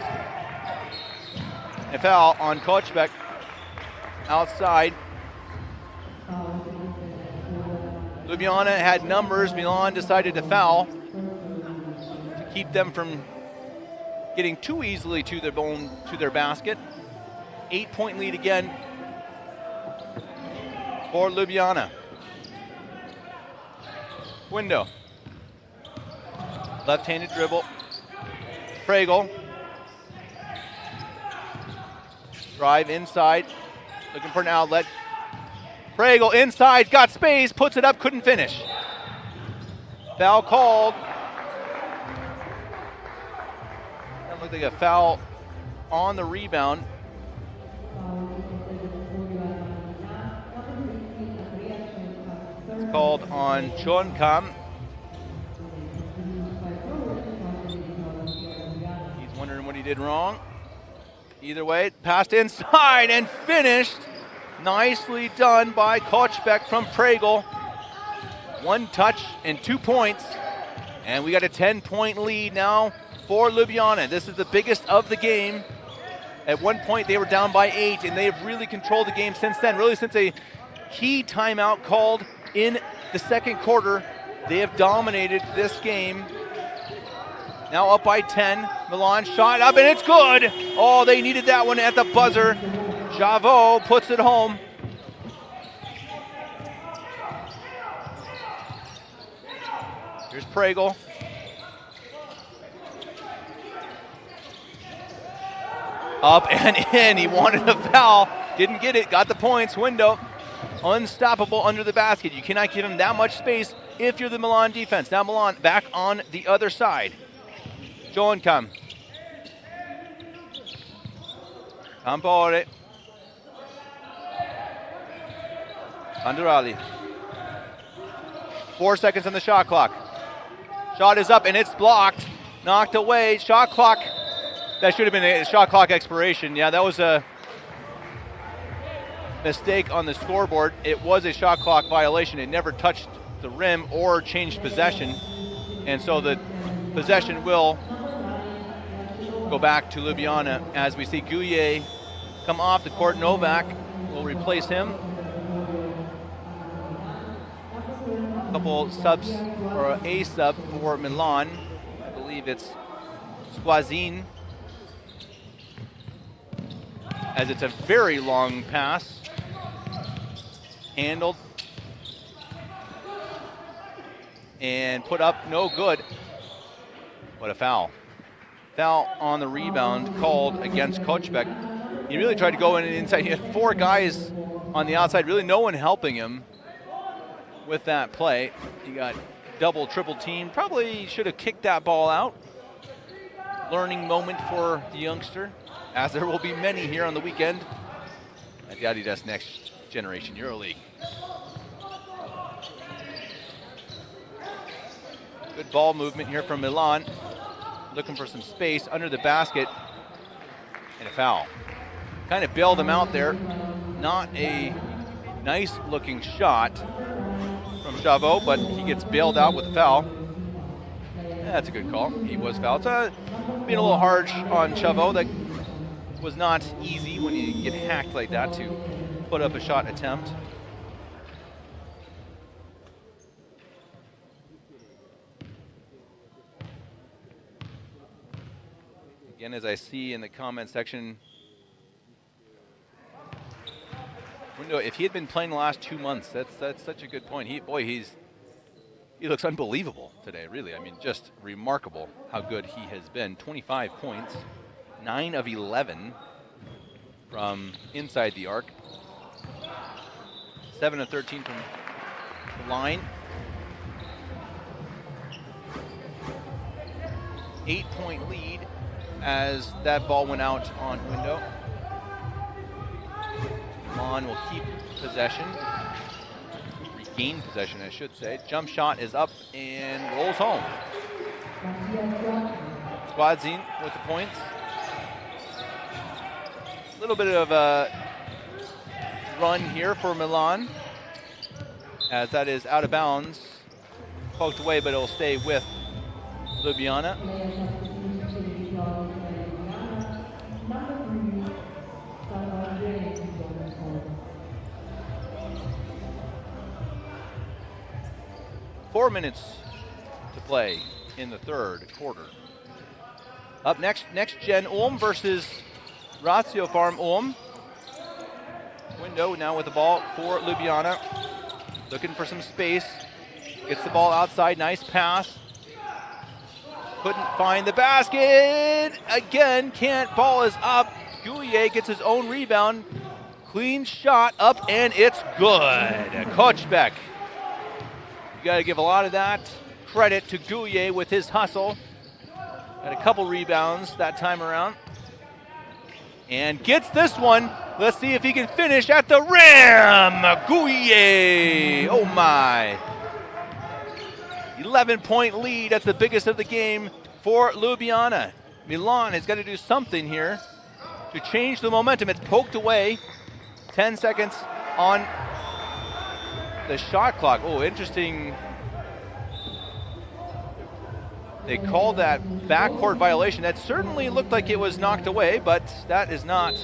A foul on Kochbeck outside. Ljubljana had numbers. Milan decided to foul to keep them from getting too easily to their basket. 8-point lead again for Ljubljana. Window. Left-handed dribble. Pregel. Drive inside. Looking for an outlet. Pregel inside. Got space. Puts it up. Couldn't finish. Foul called. That looked like a foul on the rebound. It's called on Chonkam. He's wondering what he did wrong. Either way, passed inside and finished. Nicely done by Kochbeck from Pregel. 1 touch and 2 points. And we got a 10-point lead now for Ljubljana. This is the biggest of the game. At one point, they were down by 8, and they have really controlled the game since then. Really, since a key timeout called in the second quarter, they have dominated this game. Now up by 10. Milan shot up, and it's good. Oh, they needed that one at the buzzer. Javot puts it home. Here's Pregel. Up and in. He wanted a foul. Didn't get it. Got the points. Window. Unstoppable under the basket. You cannot give him that much space if you're the Milan defense. Now Milan back on the other side. Joenkam. Empore. Andurali. 4 seconds on the shot clock. Shot is up and it's blocked. Knocked away. Shot clock. That should have been a shot clock expiration. Yeah, that was a mistake on the scoreboard. It was a shot clock violation. It never touched the rim or changed possession. And so the possession will go back to Ljubljana as we see Guye come off the court. Novak will replace him. A couple subs, or a sub for Milan. I believe it's Squazin, as it's a very long pass. Handled and put up, no good. What a foul. Foul on the rebound called against Kochbek. He really tried to go in inside. He had 4 guys on the outside, really no one helping him with that play. He got double, triple teamed. Probably should have kicked that ball out. Learning moment for the youngster, as there will be many here on the weekend at the Adidas Next Generation EuroLeague. Good ball movement here from Milan. Looking for some space under the basket. And a foul. Kind of bailed him out there. Not a nice looking shot from Chavot, but he gets bailed out with a foul. Yeah, that's a good call. He was fouled. Being a little harsh on Chavot. That was not easy when you get hacked like that to put up a shot attempt. Again, as I see in the comment section, if he had been playing the last 2 months, that's such a good point. He looks unbelievable today, really. I mean, just remarkable how good he has been. 25 points, 9 of 11 from inside the arc, 7 of 13 from the line. 8-point lead as that ball went out on window. Milan will keep possession. Regain possession, I should say. Jump shot is up and rolls home. Squadzine with the points. A little bit of a run here for Milan, as that is out of bounds. Poked away, but it'll stay with Ljubljana. Four minutes to play in the third quarter. Up next, NextGen Ulm versus Ratio Farm Ulm. Window now with the ball for Ljubljana. Looking for some space. Gets the ball outside, nice pass. Couldn't find the basket. Again, can't, ball is up. Guye gets his own rebound. Clean shot up and it's good. Kochbek. You got to give a lot of that credit to Guye with his hustle. Got a couple rebounds that time around. And gets this one. Let's see if he can finish at the rim. Guye. Oh my. 11-point lead. That's the biggest of the game for Ljubljana. Milan has got to do something here to change the momentum. It's poked away. 10 seconds on the shot clock. Oh, interesting. They called that backcourt violation. That certainly looked like it was knocked away, but that is not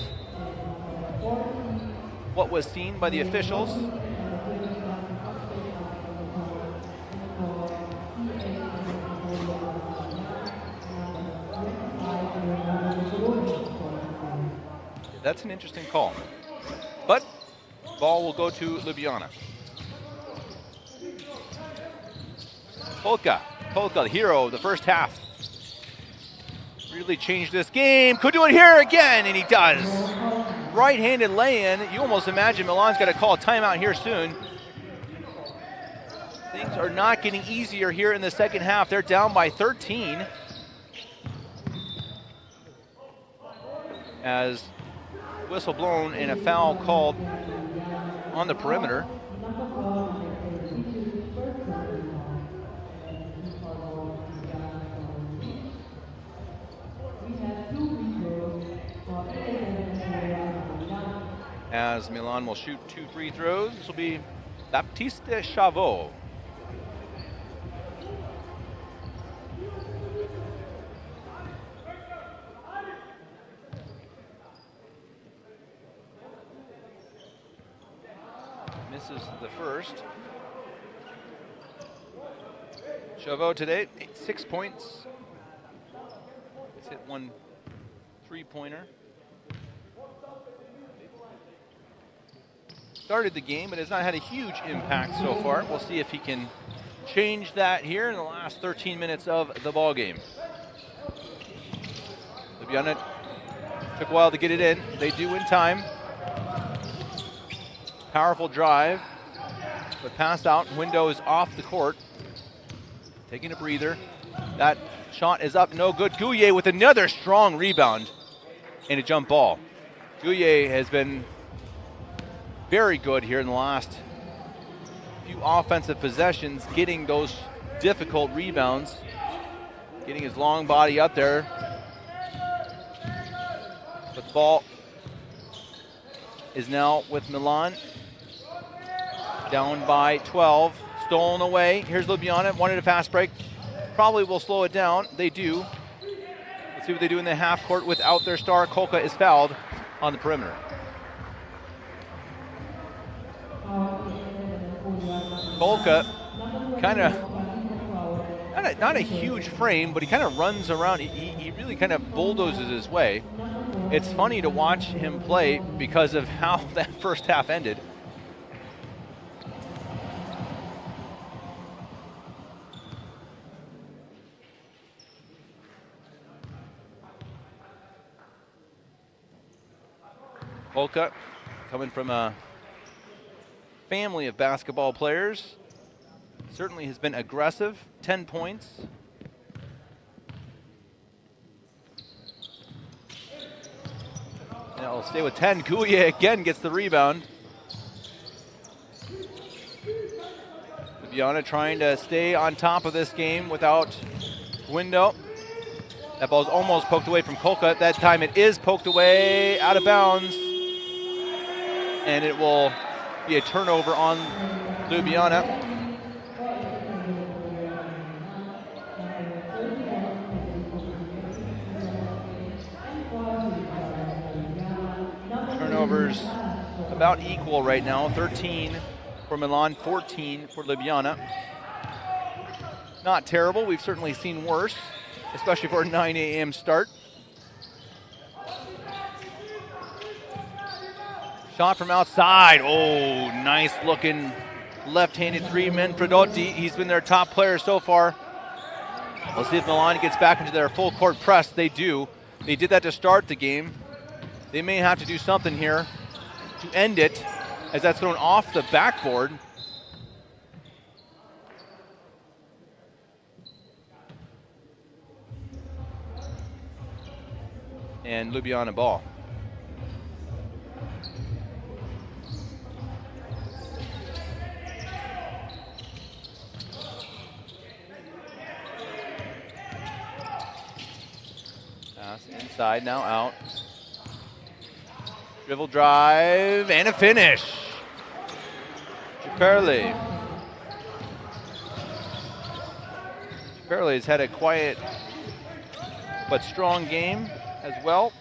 what was seen by the officials. That's an interesting call. But ball will go to Ljubljana. Polka, the hero of the first half. Really changed this game. Could do it here again, and he does. Right-handed lay-in. You almost imagine Milan's got to call a timeout here soon. Things are not getting easier here in the second half. They're down by 13. As whistle blown and a foul called on the perimeter. As Milan will shoot 2 free throws. This will be Baptiste Chavot Misses the first. Chavot today, 6 points. He's hit 1 3-pointer. Started the game, but has not had a huge impact so far. We'll see if he can change that here in the last 13 minutes of the ball game. Ljubljana took a while to get it in. They do in time. Powerful drive, but passed out. Window is off the court. Taking a breather. That shot is up, no good. Gouillet with another strong rebound and a jump ball. Gouillet has been very good here in the last few offensive possessions, getting those difficult rebounds, getting his long body up there. But the ball is now with Milan. Down by 12, stolen away. Here's Ljubljana, wanted a fast break. Probably will slow it down. They do. Let's see what they do in the half court without their star. Kolka is fouled on the perimeter. Kolka, kind of, not a huge frame, but he kind of runs around. He really kind of bulldozes his way. It's funny to watch him play because of how that first half ended. Kolka, coming from a family of basketball players, certainly has been aggressive. 10 points. Now we'll stay with 10. Gouillet again gets the rebound. Ljubljana trying to stay on top of this game without Window. That ball's almost poked away from Kolka. That time it is poked away, out of bounds. And it will be a turnover on Ljubljana. Turnovers about equal right now. 13 for Milan, 14 for Ljubljana. Not terrible. We've certainly seen worse, especially for a 9 a.m. start. Shot from outside. Oh, nice looking left-handed three. Manfredotti, he's been their top player so far. We'll see if Milan gets back into their full court press. They do. They did that to start the game. They may have to do something here to end it, as that's thrown off the backboard. And Ljubljana ball. Pass inside, now out. Dribble drive and a finish. Ciperli. Ciperli has had a quiet but strong game as well.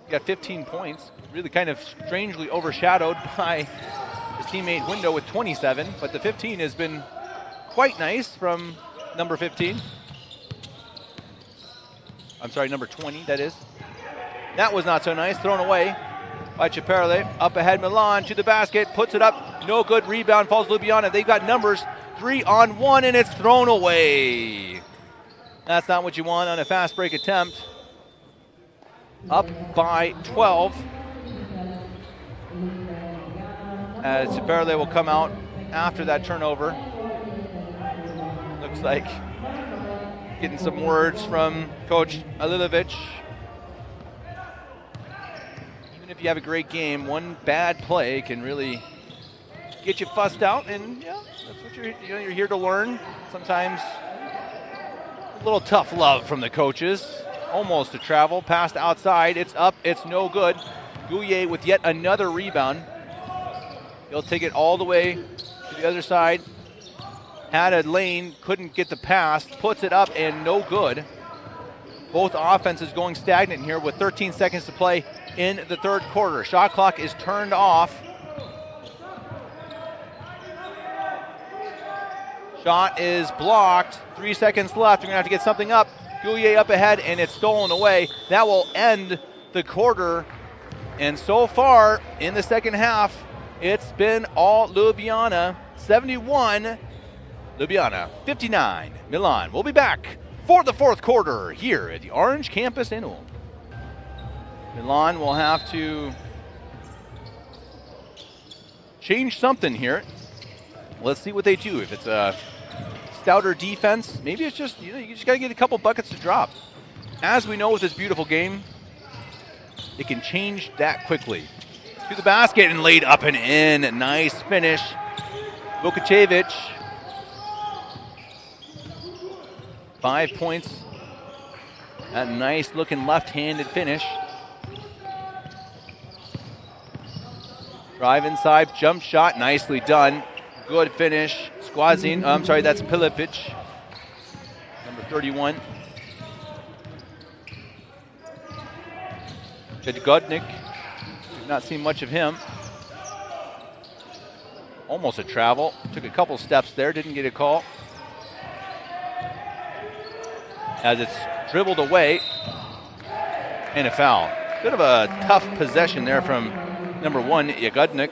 He got 15 points, really kind of strangely overshadowed by his teammate Window with 27, but the 15 has been quite nice from number 15. I'm sorry, number 20, that is. That was not so nice, thrown away by Ciperli. Up ahead, Milan to the basket, puts it up, no good, rebound, falls Ljubljana. They've got numbers, 3-on-1, and it's thrown away. That's not what you want on a fast break attempt. Up by 12. As Ciperli will come out after that turnover. Looks like getting some words from Coach Alilovic. Even if you have a great game, one bad play can really get you fussed out, and yeah, that's what you're here to learn. Sometimes a little tough love from the coaches. Almost a travel, passed outside, it's up, it's no good. Gouillet with yet another rebound. He'll take it all the way to the other side. Had a lane, couldn't get the pass, puts it up and no good. Both offenses going stagnant here with 13 seconds to play in the third quarter. Shot clock is turned off Shot is blocked. 3 seconds left. We're going to have to get something up. Goulier up ahead, and it's stolen away. That will end the quarter. And so far in the second half, it's been all Ljubljana. 71, Ljubljana 59, Milan. We'll be back for the fourth quarter here at the Orange Campus in Ulm. Milan will have to change something here. Let's see what they do. If it's a stouter defense, maybe it's just, you just got to get a couple buckets to drop. As we know with this beautiful game, it can change that quickly. To the basket and laid up and in. Nice finish. Vukacevic. 5 points. That nice looking left-handed finish. Drive inside, jump shot, nicely done. Good finish. Squazin, I'm sorry, that's Pilipic. Number 31. Jedgodnik. Did not see much of him. Almost a travel. Took a couple steps there, didn't get a call. As it's dribbled away. And a foul. Bit of a tough possession there from number 1, Jedgodnik.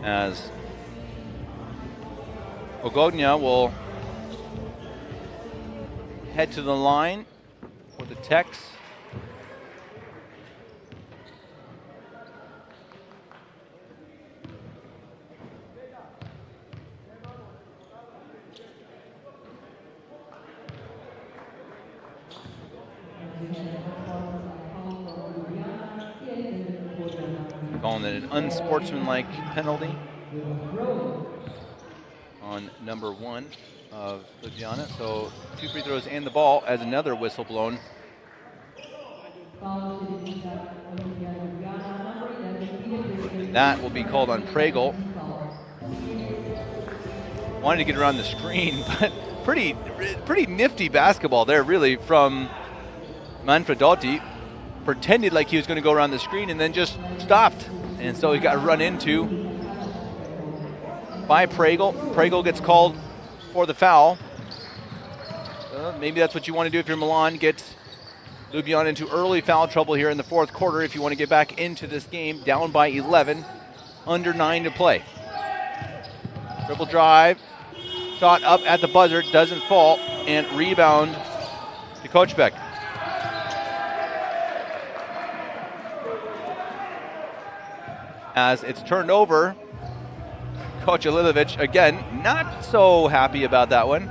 As Ogodnia will head to the line for the Tex. Calling it an unsportsmanlike penalty on number 1 of Ljubljana. So 2 free throws and the ball as another whistle blown. And that will be called on Pregel. Wanted to get around the screen, but pretty nifty basketball there really from Manfredotti. Pretended like he was going to go around the screen and then just stopped. And so he got run into by Pregel. Pregel gets called for the foul. Maybe that's what you want to do if you're Milan. Get Ljubljana into early foul trouble here in the fourth quarter if you want to get back into this game. Down by 11, under 9 to play. Dribble drive, shot up at the buzzer, doesn't fall, and rebound to Kochbeck. As it's turned over, Coach Alilovic, again, not so happy about that one.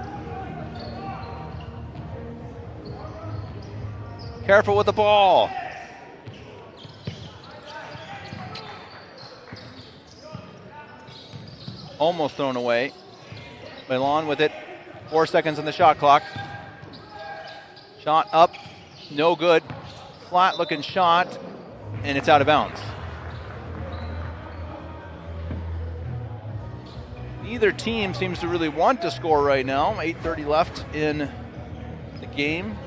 Careful with the ball. Almost thrown away. Milan with it, 4 seconds on the shot clock. Shot up, no good. Flat looking shot, and it's out of bounds. Neither team seems to really want to score right now. 8:30 left in the game.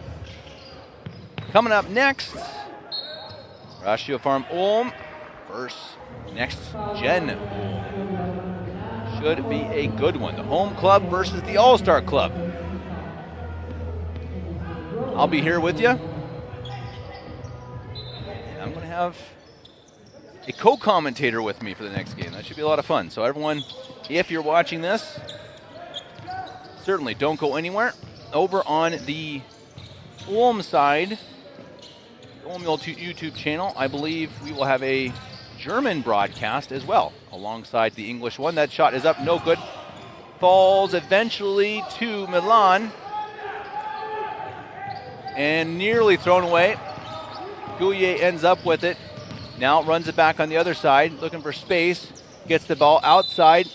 Coming up next, Ratio Farm Ulm versus NextGen Ulm. Should be a good one. The home club versus the All-Star Club. I'll be here with you. And I'm going to have a co-commentator with me for the next game. That should be a lot of fun. So everyone, if you're watching this, certainly don't go anywhere. Over on the Ulm side, Ulm YouTube channel, I believe we will have a German broadcast as well, alongside the English one. That shot is up, no good. Falls eventually to Milan. And nearly thrown away. Goulier ends up with it. Now runs it back on the other side, looking for space. Gets the ball outside.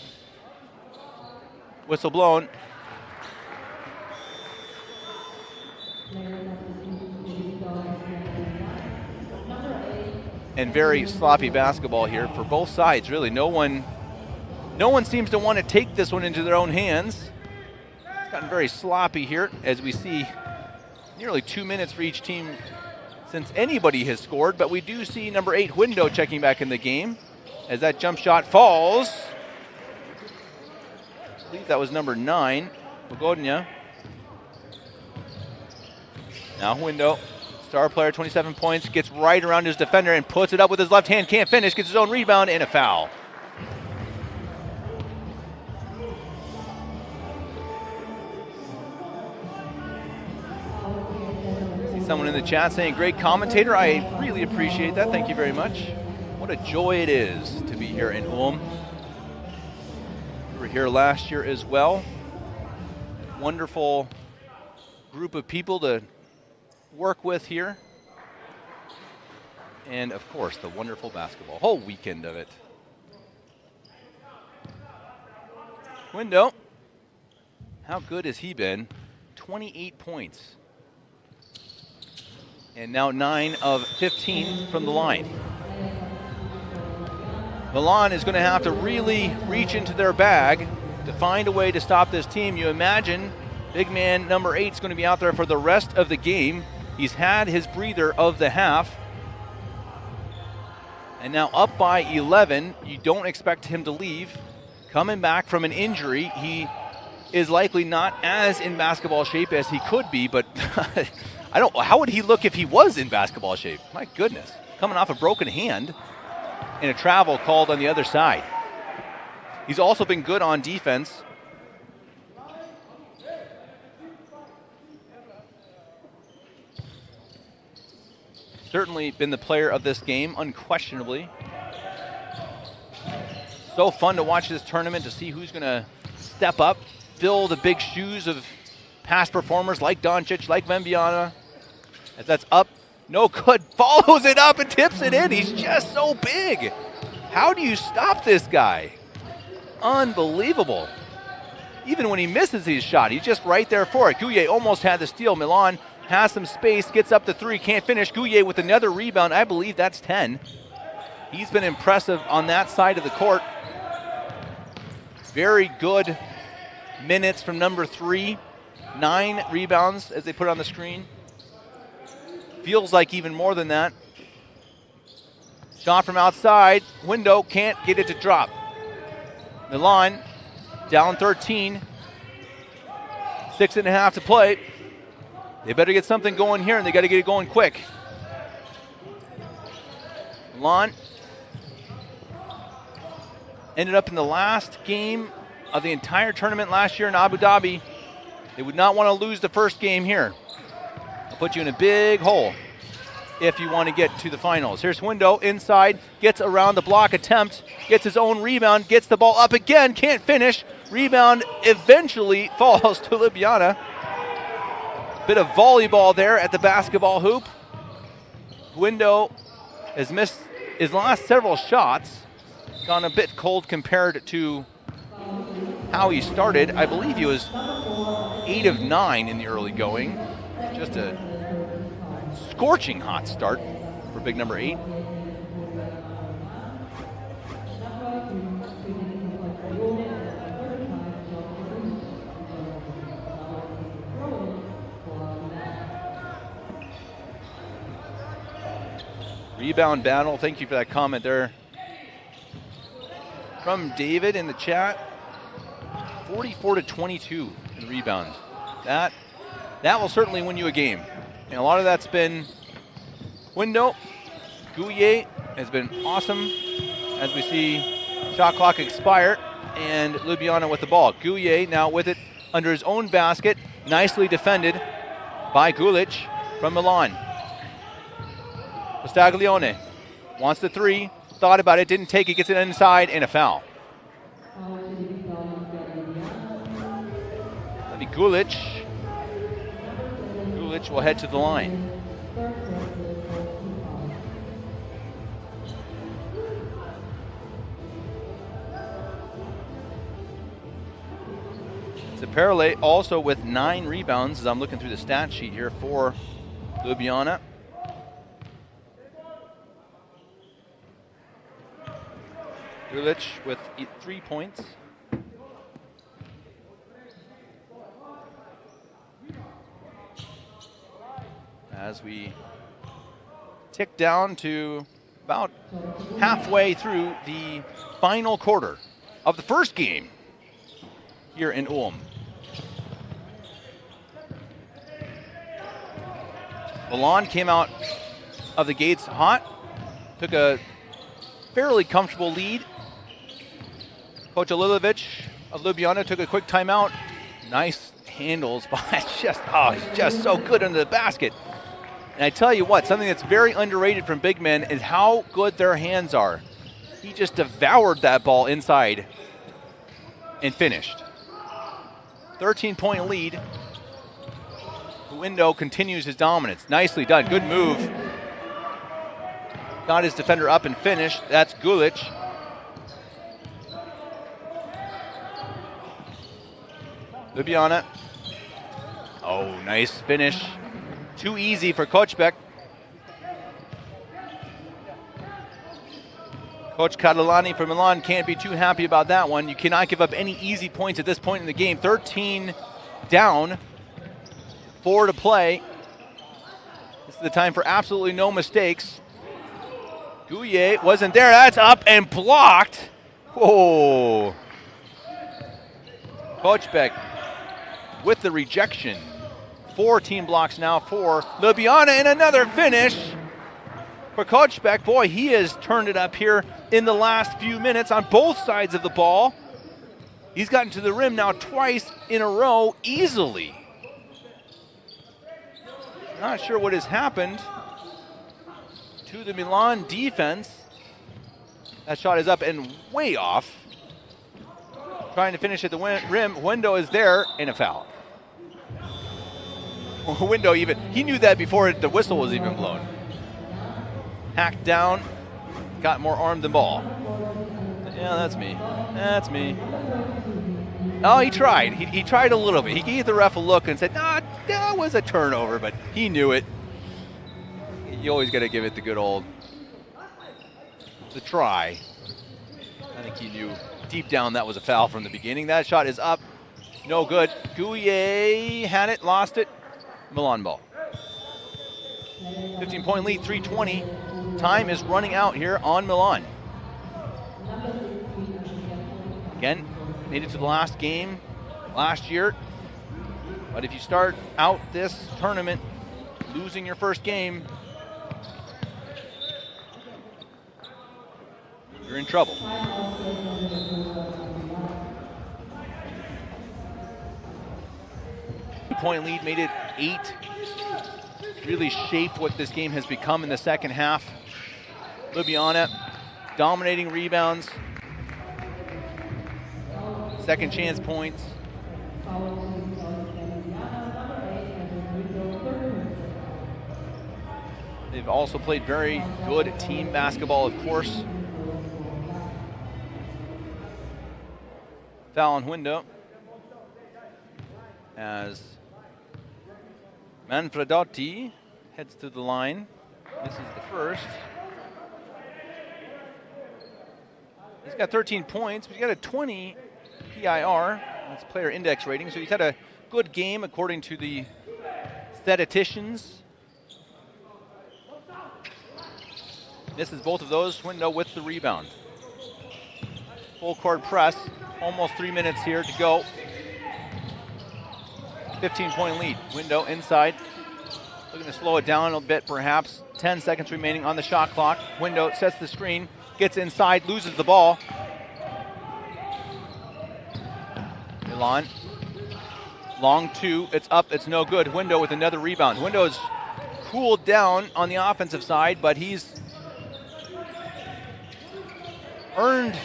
Whistle blown. And very sloppy basketball here for both sides, really. No one No one seems to want to take this one into their own hands. It's gotten very sloppy here, as we see nearly 2 minutes for each team since anybody has scored, but we do see number 8, Window, checking back in the game as that jump shot falls. I believe that was number 9, Bogodnia. Now Window, star player, 27 points, gets right around his defender and puts it up with his left hand, can't finish, gets his own rebound and a foul. See someone in the chat saying, great commentator. I really appreciate that. Thank you very much. What a joy it is to be here in Ulm. We were here last year as well. Wonderful group of people to work with here. And of course, the wonderful basketball, whole weekend of it. Window, how good has he been? 28 points. And now 9 of 15 from the line. Milan is going to have to really reach into their bag to find a way to stop this team. You imagine big man number 8 is going to be out there for the rest of the game. He's had his breather of the half. And now up by 11, you don't expect him to leave. Coming back from an injury, he is likely not as in basketball shape as he could be, but how would he look if he was in basketball shape? My goodness, coming off a broken hand and a travel called on the other side. He's also been good on defense. Certainly been the player of this game, unquestionably. So fun to watch this tournament, to see who's going to step up, fill the big shoes of past performers like Doncic, like Wembanyama. As that's up, no good, follows it up and tips it in. He's just so big. How do you stop this guy? Unbelievable. Even when he misses his shot, he's just right there for it. Gouye almost had the steal. Milan has some space, gets up to 3, can't finish. Gouye with another rebound. I believe that's 10. He's been impressive on that side of the court. Very good minutes from number 3. 9 rebounds as they put it on the screen. Feels like even more than that. Shot from outside. Window can't get it to drop. Milan down 13. 6.5 to play. They better get something going here, and they got to get it going quick. Milan ended up in the last game of the entire tournament last year in Abu Dhabi. They would not want to lose the first game here. It'll put you in a big hole if you want to get to the finals. Here's Window inside, gets around the block attempt, gets his own rebound, gets the ball up again, can't finish. Rebound eventually falls to Ljubljana. Bit of volleyball there at the basketball hoop. Window has missed his last several shots. Gone a bit cold compared to how he started. I believe he was 8 of 9 in the early going. Just a scorching hot start for big number 8. Rebound battle. Thank you for that comment there from David in the chat. 44-22 in rebounds. That will certainly win you a game. And a lot of that's been Window. Gouye has been awesome as we see shot clock expire, and Ljubljana with the ball. Gouye now with it under his own basket. Nicely defended by Gulic from Milan. Postaglione wants the 3, thought about it, didn't take it, gets it inside, and a foul. That'll be Gulic. Gulic will head to the line. Zaperle also with 9 rebounds as I'm looking through the stat sheet here for Ljubljana. Gulic with 3 points. As we tick down to about halfway through the final quarter of the first game here in Ulm. Milan came out of the gates hot, took a fairly comfortable lead. Coach Alilovic of Ljubljana took a quick timeout. Nice handles, but he's just so good under the basket. And I tell you what, something that's very underrated from big men is how good their hands are. He just devoured that ball inside and finished. 13-point lead. Window continues his dominance. Nicely done. Good move. Got his defender up and finished. That's Gulic. Ljubljana. Oh, nice finish. Too easy for Kochbek. Coach Catalani for Milan can't be too happy about that one. You cannot give up any easy points at this point in the game. 13 down, 4 to play. This is the time for absolutely no mistakes. Gouillet wasn't there. That's up and blocked. Whoa. Kochbek with the rejection. 4 team blocks now for Ljubljana, and another finish for Kochbek. Boy, he has turned it up here in the last few minutes on both sides of the ball. He's gotten to the rim now twice in a row easily. Not sure what has happened to the Milan defense. That shot is up and way off. Trying to finish at the rim. Window is there, and a foul. Window even, he knew that before the whistle was even blown. Hacked down, got more arm than ball. Yeah, that's me. That's me. Oh, he tried. He tried a little bit. He gave the ref a look and said, nah, that was a turnover, but he knew it. You always got to give it the good old, the try. I think he knew deep down that was a foul from the beginning. That shot is up. No good. Gouillet had it, lost it. Milan ball. 15-point lead, 3:20. Time is running out here on Milan. Again, made it to the last game last year. But if you start out this tournament losing your first game, you're in trouble. Point lead made it 8. Really shaped what this game has become in the second half. Ljubljana dominating rebounds, second chance points. They've also played very good team basketball, of course. Foul on Window as Manfredotti heads to the line. This is the first. He's got 13 points, but he's got a 20 PIR. That's player index rating, so he's had a good game according to the statisticians. Misses both of those. Window with the rebound. Full court press. Almost 3 minutes here to go. 15-point lead. Window inside. Looking to slow it down a bit, perhaps. 10 seconds remaining on the shot clock. Window sets the screen, gets inside, loses the ball. Milan. Long 2. It's up. It's no good. Window with another rebound. Window's cooled down on the offensive side, but he's earned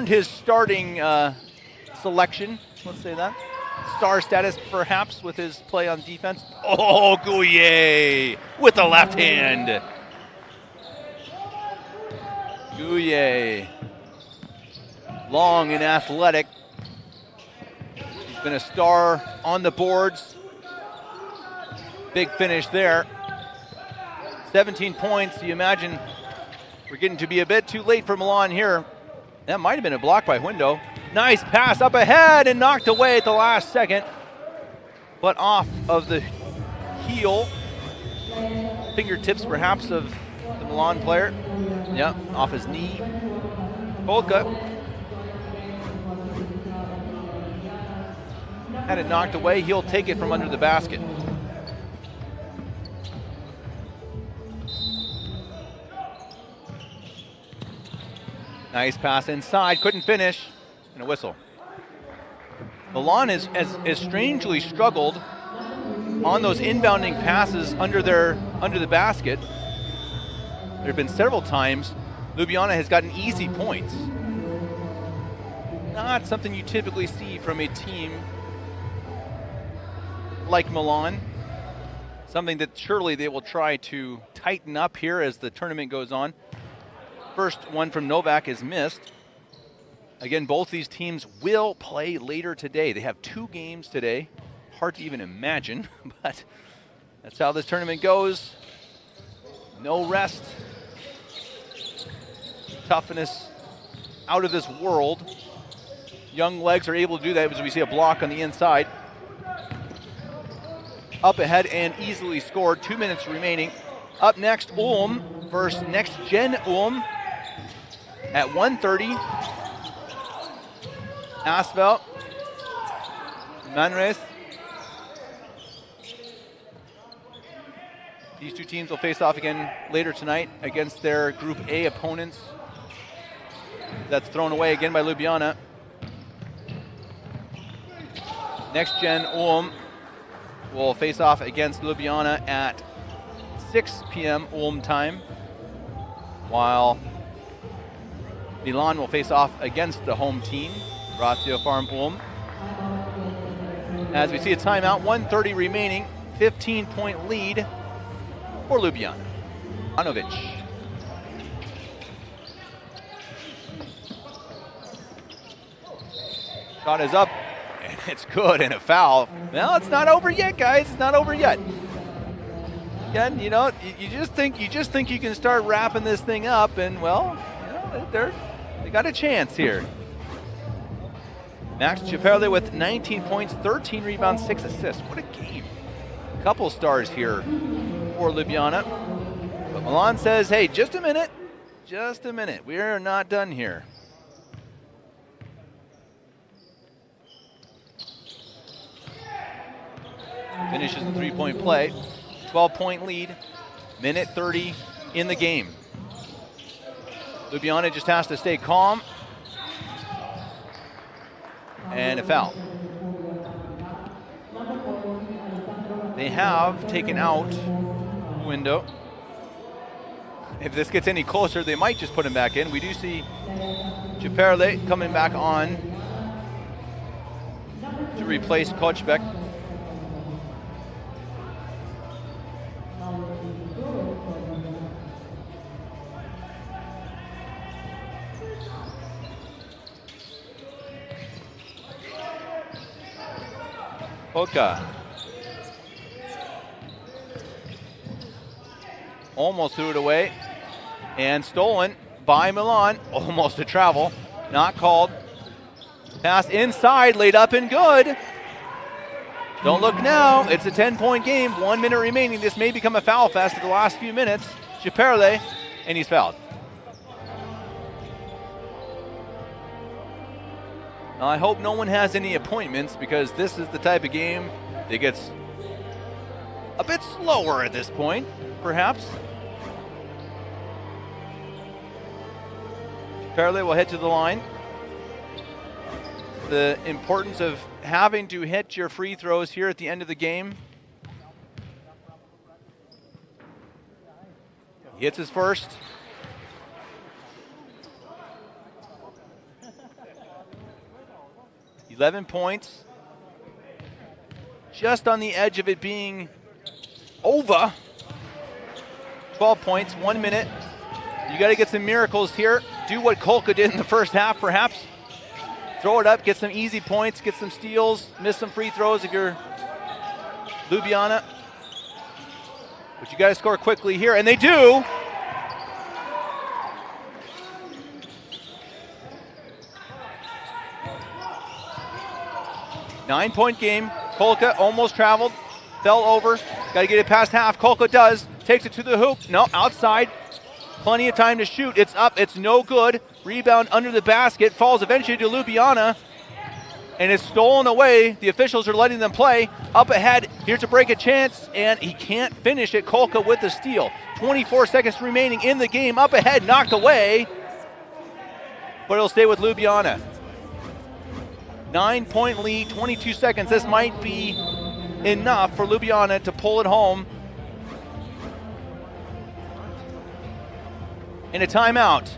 his starting selection. Let's say that. Star status, perhaps, with his play on defense. Oh, Gouillet with the left hand. Gouillet, long and athletic. He's been a star on the boards. Big finish there. 17 points. You imagine We're getting to be a bit too late for Milan here. That might have been a block by Window. Nice pass up ahead and knocked away at the last second. But off of the heel. Fingertips perhaps of the Milan player. Yep, off his knee. Polka. Had it knocked away. He'll take it from under the basket. Nice pass inside, couldn't finish, and a whistle. Milan has strangely struggled on those inbounding passes under the basket. There have been several times Ljubljana has gotten easy points. Not something you typically see from a team like Milan. Something that surely they will try to tighten up here as the tournament goes on. First one from Novak is missed. Again, both these teams will play later today. They have 2 games today. Hard to even imagine, but that's how this tournament goes. No rest. Toughness out of this world. Young legs are able to do that as we see a block on the inside. Up ahead and easily scored. 2 minutes remaining. Up next, Ulm versus NextGen Ulm. At 1:30, Asphalt, Manres. These 2 teams will face off again later tonight against their Group A opponents. That's thrown away again by Ljubljana. NextGen Ulm will face off against Ljubljana at 6 p.m. Ulm time, while Milan will face off against the home team, Ratio Farm Ulm. As we see a timeout, 1:30 remaining, 15-point lead for Ljubljana. Ivanovic. Shot is up, and it's good, and a foul. Well, it's not over yet, guys. It's not over yet. Again, you know, you just think you can start wrapping this thing up, and well, you know, they got a chance here. Max Ciperle with 19 points, 13 rebounds, 6 assists. What a game. Couple stars here for Ljubljana. But Milan says, hey, just a minute. Just a minute. We are not done here. Finishes the 3-point play. 12-point lead. Minute 30 in the game. Ljubljana just has to stay calm. And a foul. They have taken out Window. If this gets any closer, they might just put him back in. We do see Ciperle coming back on to replace Kochbeck. Polka. Almost threw it away. And stolen by Milan. Almost a travel. Not called. Pass inside, laid up and good. Don't look now. It's a 10-point game. 1 minute remaining. This may become a foul fest at the last few minutes. Ciperle, and he's fouled. Now, I hope no one has any appointments, because this is the type of game that gets a bit slower at this point, perhaps. Ciperle will head to the line. The importance of having to hit your free throws here at the end of the game. He hits his first. $11 points. Just on the edge of it being over. 12 points, 1 minute. You got to get some miracles here. Do what Kolka did in the first half, perhaps. Throw it up, get some easy points, get some steals, miss some free throws if you're Ljubljana. But you got to score quickly here, and they do. 9-point game. Kolka almost traveled, fell over. Got to get it past half. Kolka does. Takes it to the hoop. No, outside. Plenty of time to shoot. It's up. It's no good. Rebound under the basket. Falls eventually to Ljubljana. And it's stolen away. The officials are letting them play. Up ahead. Here's to break a chance. And he can't finish it. Kolka with the steal. 24 seconds remaining in the game. Up ahead. Knocked away. But it'll stay with Ljubljana. 9-point lead, 22 seconds. This might be enough for Ljubljana to pull it home. In a timeout.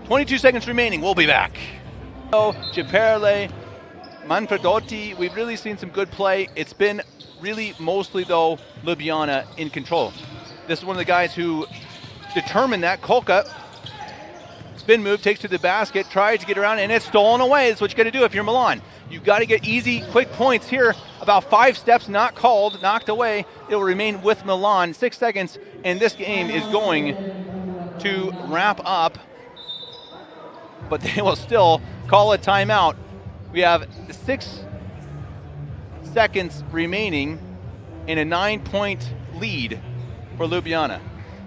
22 seconds remaining. We'll be back. So, Ciperle, Manfredotti, we've really seen some good play. It's been really mostly, though, Ljubljana in control. This is one of the guys who determined that. Kolka, spin move, takes to the basket, tries to get around, and it's stolen away. That's what you got to do if you're Milan. You've got to get easy, quick points here. About 5 steps, not called, knocked away. It will remain with Milan. 6 seconds, and this game is going to wrap up. But they will still call a timeout. We have 6 seconds remaining in a 9-point lead for Ljubljana.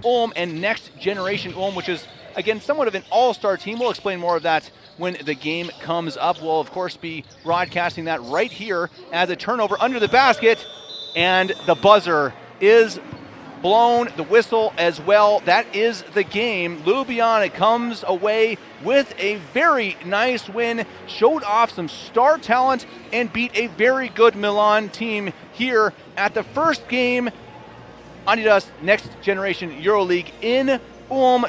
Ulm and Next Generation Ulm, which is, again, somewhat of an all-star team. We'll explain more of that when the game comes up. We'll, of course, be broadcasting that right here as a turnover under the basket. And the buzzer is blown, the whistle as well. That is the game. Ljubljana comes away with a very nice win, showed off some star talent, and beat a very good Milan team here at the first game Adidas Next Generation EuroLeague in Ulm